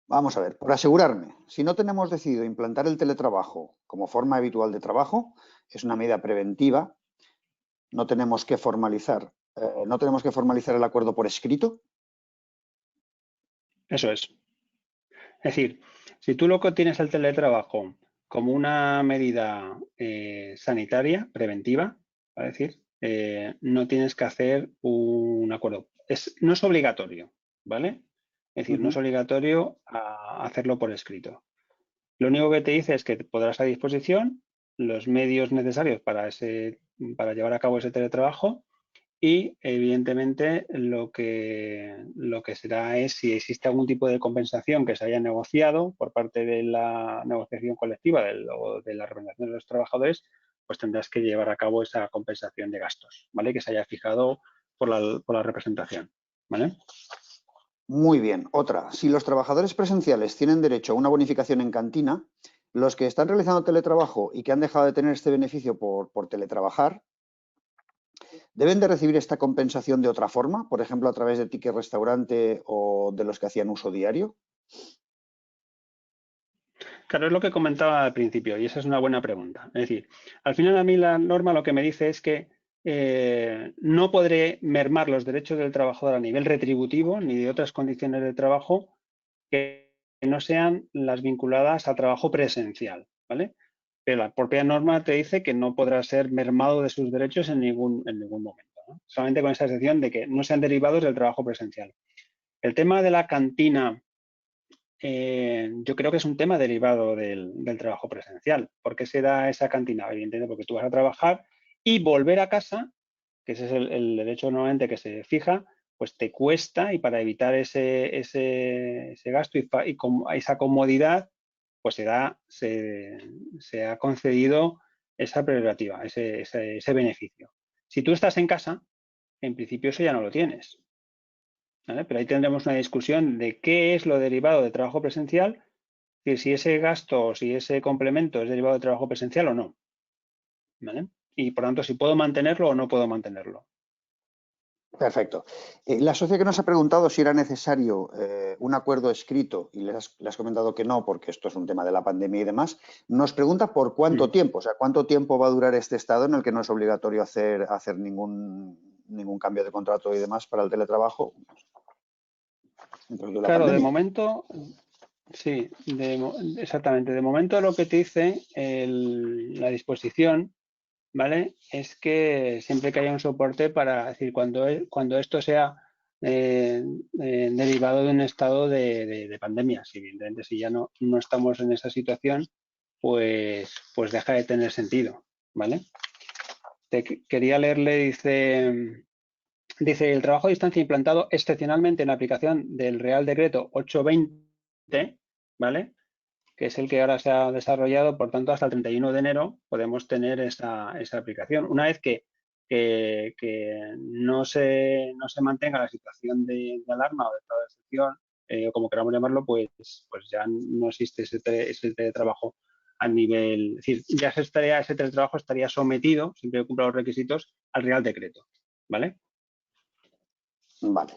Vamos a ver, por asegurarme, si no tenemos decidido implantar el teletrabajo como forma habitual de trabajo, es una medida preventiva, no tenemos que formalizar el acuerdo por escrito. Eso es. Es decir, si tú lo que tienes el teletrabajo como una medida sanitaria, preventiva, es decir, no tienes que hacer un acuerdo. No es obligatorio, ¿vale? Es decir, no es obligatorio hacerlo por escrito. Lo único que te dice es que podrás a disposición los medios necesarios para llevar a cabo ese teletrabajo y, evidentemente, lo que será es si existe algún tipo de compensación que se haya negociado por parte de la negociación colectiva o de la representación de los trabajadores, pues tendrás que llevar a cabo esa compensación de gastos, ¿vale? Que se haya fijado por la representación, ¿vale? Muy bien. Otra, si los trabajadores presenciales tienen derecho a una bonificación en cantina, los que están realizando teletrabajo y que han dejado de tener este beneficio por teletrabajar, ¿deben de recibir esta compensación de otra forma? Por ejemplo, a través de ticket restaurante o de los que hacían uso diario. Claro, es lo que comentaba al principio y esa es una buena pregunta. Es decir, al final a mí la norma lo que me dice es que no podré mermar los derechos del trabajador a nivel retributivo ni de otras condiciones de trabajo que no sean las vinculadas a trabajo presencial, ¿vale? Pero la propia norma te dice que no podrá ser mermado de sus derechos en ningún momento, ¿no? Solamente con esa excepción de que no sean derivados del trabajo presencial. El tema de la cantina, yo creo que es un tema derivado del trabajo presencial. ¿Por qué se da esa cantina? Evidentemente porque tú vas a trabajar y volver a casa, que ese es el derecho normalmente que se fija, pues te cuesta, y para evitar ese gasto y esa comodidad, pues se ha concedido esa prerrogativa, ese beneficio. Si tú estás en casa, en principio eso ya no lo tienes, ¿vale? Pero ahí tendremos una discusión de qué es lo derivado de trabajo presencial, es decir, si ese gasto o si ese complemento es derivado de trabajo presencial o no, ¿vale? Y por tanto, si puedo mantenerlo o no puedo mantenerlo. Perfecto. La socia que nos ha preguntado si era necesario un acuerdo escrito, y le has comentado que no, porque esto es un tema de la pandemia y demás, nos pregunta por cuánto tiempo, o sea, cuánto tiempo va a durar este estado en el que no es obligatorio hacer ningún cambio de contrato y demás para el teletrabajo. Claro, de momento, sí, exactamente. De momento lo que te dice la disposición, ¿vale? Es que siempre que haya un soporte para decir cuando esto sea derivado de un estado de pandemia. Si evidentemente si ya no estamos en esa situación, pues deja de tener sentido, ¿vale? Quería leerle, dice, el trabajo a distancia implantado excepcionalmente en la aplicación del Real Decreto 820, ¿vale? Que es el que ahora se ha desarrollado, por tanto, hasta el 31 de enero podemos tener esa aplicación. Una vez que no se mantenga la situación de alarma o de estado de excepción, o como queramos llamarlo, pues ya no existe ese teletrabajo a nivel, es decir, ya ese teletrabajo estaría sometido, siempre que cumpla los requisitos, al Real Decreto, ¿vale? Vale.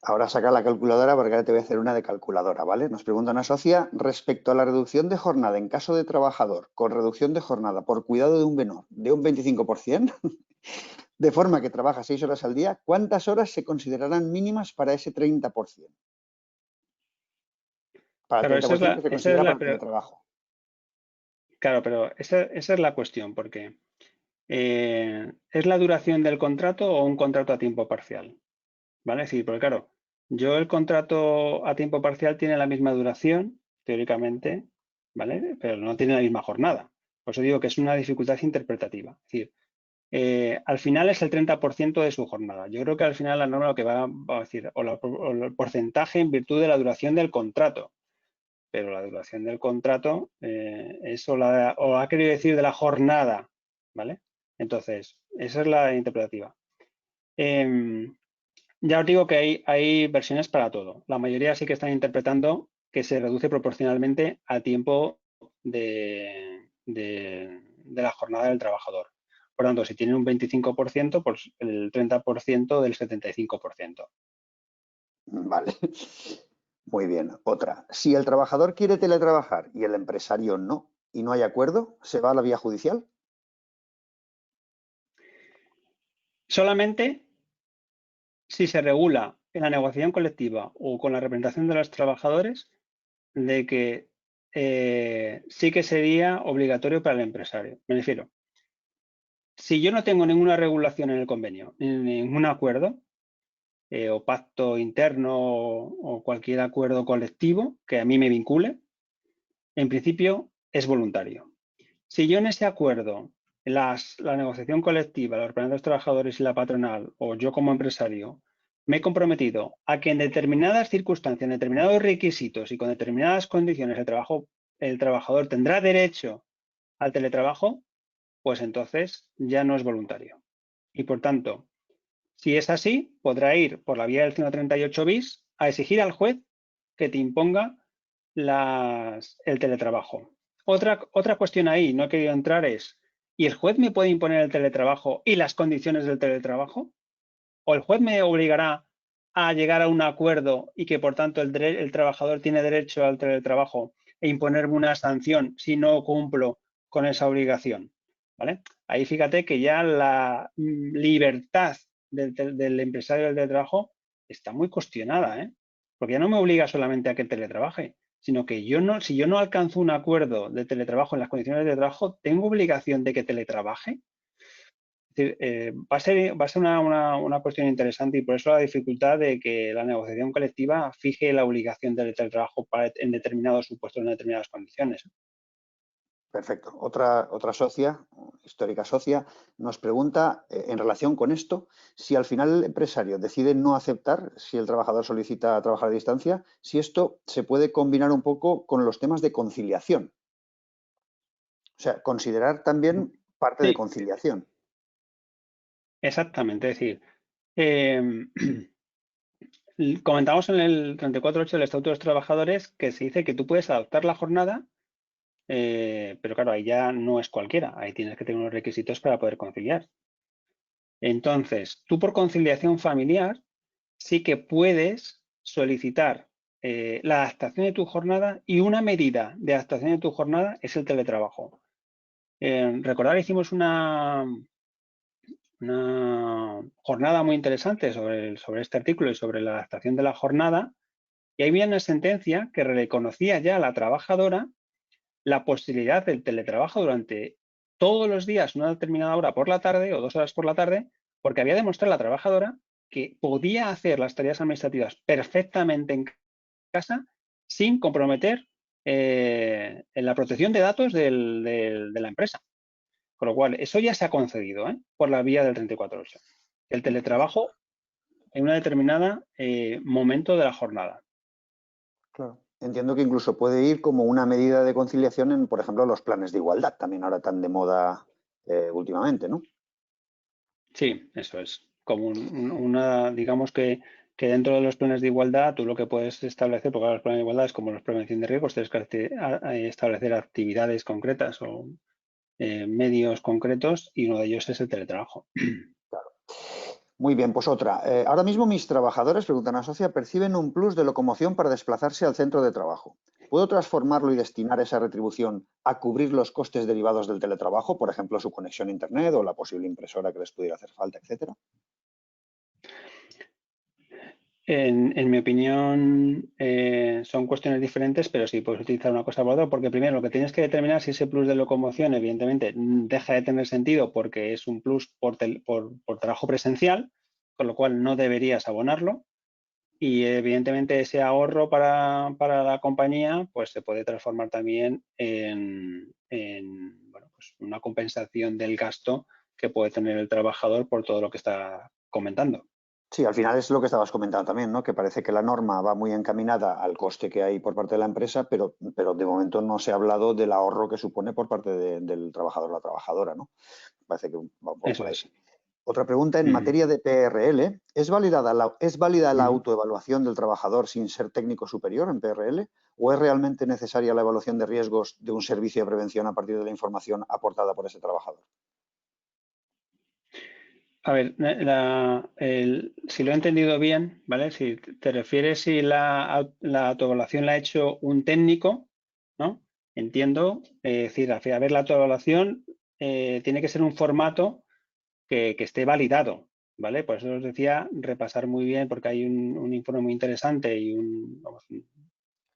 Ahora saca la calculadora porque ahora te voy a hacer una de calculadora, ¿vale? Nos pregunta una socia respecto a la reducción de jornada en caso de trabajador con reducción de jornada por cuidado de un menor de un 25%, de forma que trabaja 6 horas al día, ¿cuántas horas se considerarán mínimas para ese 30%? Para el Claro, 30% que se considera para el teletrabajo. Claro, pero esa es la cuestión, porque ¿es la duración del contrato o un contrato a tiempo parcial? ¿Vale? Es decir, porque claro, yo el contrato a tiempo parcial tiene la misma duración, teóricamente, ¿vale? Pero no tiene la misma jornada. Por eso digo que es una dificultad interpretativa. Es decir, al final es el 30% de su jornada. Yo creo que al final la norma lo que va a decir, o el porcentaje en virtud de la duración del contrato. Pero la duración del contrato o ha querido decir de la jornada, ¿vale? Entonces, esa es la interpretativa. Ya os digo que hay versiones para todo. La mayoría sí que están interpretando que se reduce proporcionalmente al tiempo de la jornada del trabajador. Por tanto, si tienen un 25%, pues el 30% del 75%. Vale. Muy bien. Otra. Si el trabajador quiere teletrabajar y el empresario no, y no hay acuerdo, ¿se va a la vía judicial? Solamente si se regula en la negociación colectiva o con la representación de los trabajadores de que sí que sería obligatorio para el empresario. Me refiero, si yo no tengo ninguna regulación en el convenio, ni ningún acuerdo o pacto interno o cualquier acuerdo colectivo que a mí me vincule, en principio es voluntario. Si yo en ese acuerdo, la negociación colectiva, los representantes de los trabajadores y la patronal, o yo como empresario, me he comprometido a que en determinadas circunstancias, en determinados requisitos y con determinadas condiciones el trabajador tendrá derecho al teletrabajo, pues entonces ya no es voluntario. Y por tanto, si es así, podrá ir por la vía del 138 bis a exigir al juez que te imponga el teletrabajo. Otra cuestión ahí, no he querido entrar, es, ¿y el juez me puede imponer el teletrabajo y las condiciones del teletrabajo? ¿O el juez me obligará a llegar a un acuerdo y que por tanto el trabajador tiene derecho al teletrabajo e imponerme una sanción si no cumplo con esa obligación? ¿Vale? Ahí fíjate que ya la libertad del empresario del teletrabajo está muy cuestionada, ¿eh? Porque ya no me obliga solamente a que teletrabaje, sino que si yo no alcanzo un acuerdo de teletrabajo en las condiciones de trabajo, ¿tengo obligación de que teletrabaje? Es decir, va a ser una cuestión interesante y por eso la dificultad de que la negociación colectiva fije la obligación del teletrabajo en determinados supuestos, en determinadas condiciones. Perfecto. Otra socia, histórica socia, nos pregunta en relación con esto, si al final el empresario decide no aceptar, si el trabajador solicita trabajar a distancia, si esto se puede combinar un poco con los temas de conciliación. O sea, considerar también parte de Sí, conciliación. exactamente. Es decir, comentamos en el 34.8 del Estatuto de los Trabajadores que se dice que tú puedes adaptar la jornada, pero claro, ahí ya no es cualquiera, ahí tienes que tener unos requisitos para poder conciliar. Entonces, tú por conciliación familiar sí que puedes solicitar la adaptación de tu jornada y una medida de adaptación de tu jornada es el teletrabajo. Recordar, hicimos una jornada muy interesante sobre este artículo y sobre la adaptación de la jornada y ahí había una sentencia que reconocía ya a la trabajadora la posibilidad del teletrabajo durante todos los días, una determinada hora por la tarde o 2 horas por la tarde, porque había demostrado la trabajadora que podía hacer las tareas administrativas perfectamente en casa sin comprometer en la protección de datos de la empresa. Con lo cual, eso ya se ha concedido por la vía del 34.8. El teletrabajo en una determinada momento de la jornada. Claro. Entiendo que incluso puede ir como una medida de conciliación en, por ejemplo, los planes de igualdad, también ahora tan de moda últimamente, ¿no? Sí, eso es. Como digamos que dentro de los planes de igualdad, tú lo que puedes establecer, porque ahora los planes de igualdad es como la prevención de riesgos, tienes que establecer actividades concretas o medios concretos y uno de ellos es el teletrabajo. Muy bien, pues otra. Ahora mismo mis trabajadores, preguntan a Socia, perciben un plus de locomoción para desplazarse al centro de trabajo. ¿Puedo transformarlo y destinar esa retribución a cubrir los costes derivados del teletrabajo, por ejemplo, su conexión a Internet o la posible impresora que les pudiera hacer falta, etcétera? En mi opinión, son cuestiones diferentes, pero sí puedes utilizar una cosa por otra, porque primero lo que tienes que determinar es si ese plus de locomoción, evidentemente, deja de tener sentido porque es un plus por trabajo presencial, con lo cual no deberías abonarlo. Y evidentemente ese ahorro para la compañía pues se puede transformar también en bueno, pues una compensación del gasto que puede tener el trabajador por todo lo que está comentando. Sí, al final es lo que estabas comentando también, ¿no? Que parece que la norma va muy encaminada al coste que hay por parte de la empresa, pero de momento no se ha hablado del ahorro que supone por parte del trabajador o la trabajadora, ¿no? Parece que va un poco Eso por ahí. es. Otra pregunta, en Ujú, materia de PRL, ¿es válida la ujú. autoevaluación del trabajador sin ser técnico superior en PRL? ¿O es realmente necesaria la evaluación de riesgos de un servicio de prevención a partir de la información aportada por ese trabajador? A ver, si lo he entendido bien, ¿vale? Si te refieres si la autoevaluación la ha hecho un técnico, ¿no? Entiendo, es decir, a ver, la autoevaluación tiene que ser un formato que esté validado, ¿vale? Por eso os decía repasar muy bien, porque hay un informe muy interesante y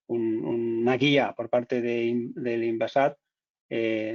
una guía por parte del Inbasat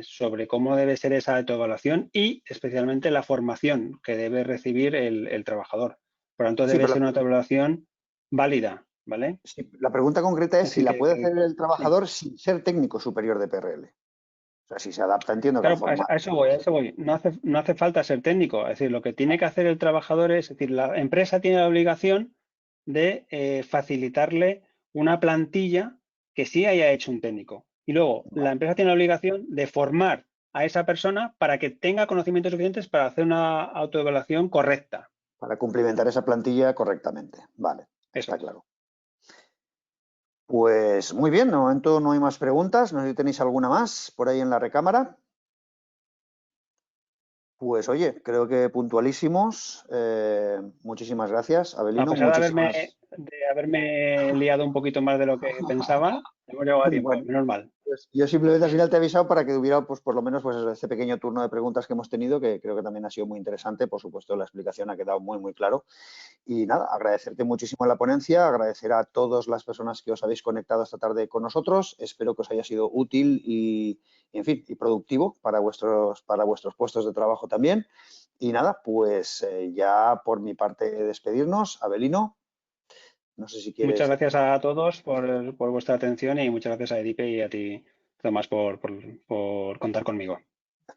sobre cómo debe ser esa autoevaluación y especialmente la formación que debe recibir el trabajador. Por lo tanto, Sí, debe pero ser una autoevaluación válida, ¿vale? sí, la pregunta concreta es Es si decir, la puede hacer el sí. trabajador sin ser técnico superior de PRL. O sea, si se adapta, entiendo que al Claro, formato. a eso voy, a eso voy. No hace falta ser técnico. Es decir, lo que tiene que hacer el trabajador es decir, la empresa tiene la obligación de facilitarle una plantilla que sí haya hecho un técnico. Y luego, la empresa tiene la obligación de formar a esa persona para que tenga conocimientos suficientes para hacer una autoevaluación correcta. Para cumplimentar esa plantilla correctamente. Vale, Eso está es. claro. Pues muy bien, de momento no hay más preguntas. No sé si tenéis alguna más por ahí en la recámara. Pues oye, creo que puntualísimos. Muchísimas gracias, A Avelino. pesar Muchísimas. de haberme liado un poquito más de lo que pensaba, hemos llegado a tiempo. Bueno, Menos mal. Pues yo simplemente al final te he avisado para que hubiera, pues por lo menos, pues este pequeño turno de preguntas que hemos tenido, que creo que también ha sido muy interesante. Por supuesto, la explicación ha quedado muy, muy claro. Y nada, agradecerte muchísimo la ponencia, agradecer a todas las personas que os habéis conectado esta tarde con nosotros. Espero que os haya sido útil y, en fin, y productivo para vuestros puestos de trabajo también. Y nada, pues ya por mi parte despedirnos. Abelino, no sé si Muchas quieres. gracias a todos por vuestra atención y muchas gracias a Edipe y a ti, Tomás, por contar conmigo.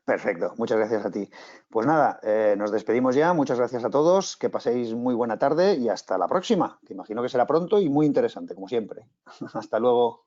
Perfecto, muchas gracias a ti. Pues nada, nos despedimos ya. Muchas gracias a todos, que paséis muy buena tarde y hasta la próxima, que imagino que será pronto y muy interesante, como siempre. Hasta luego.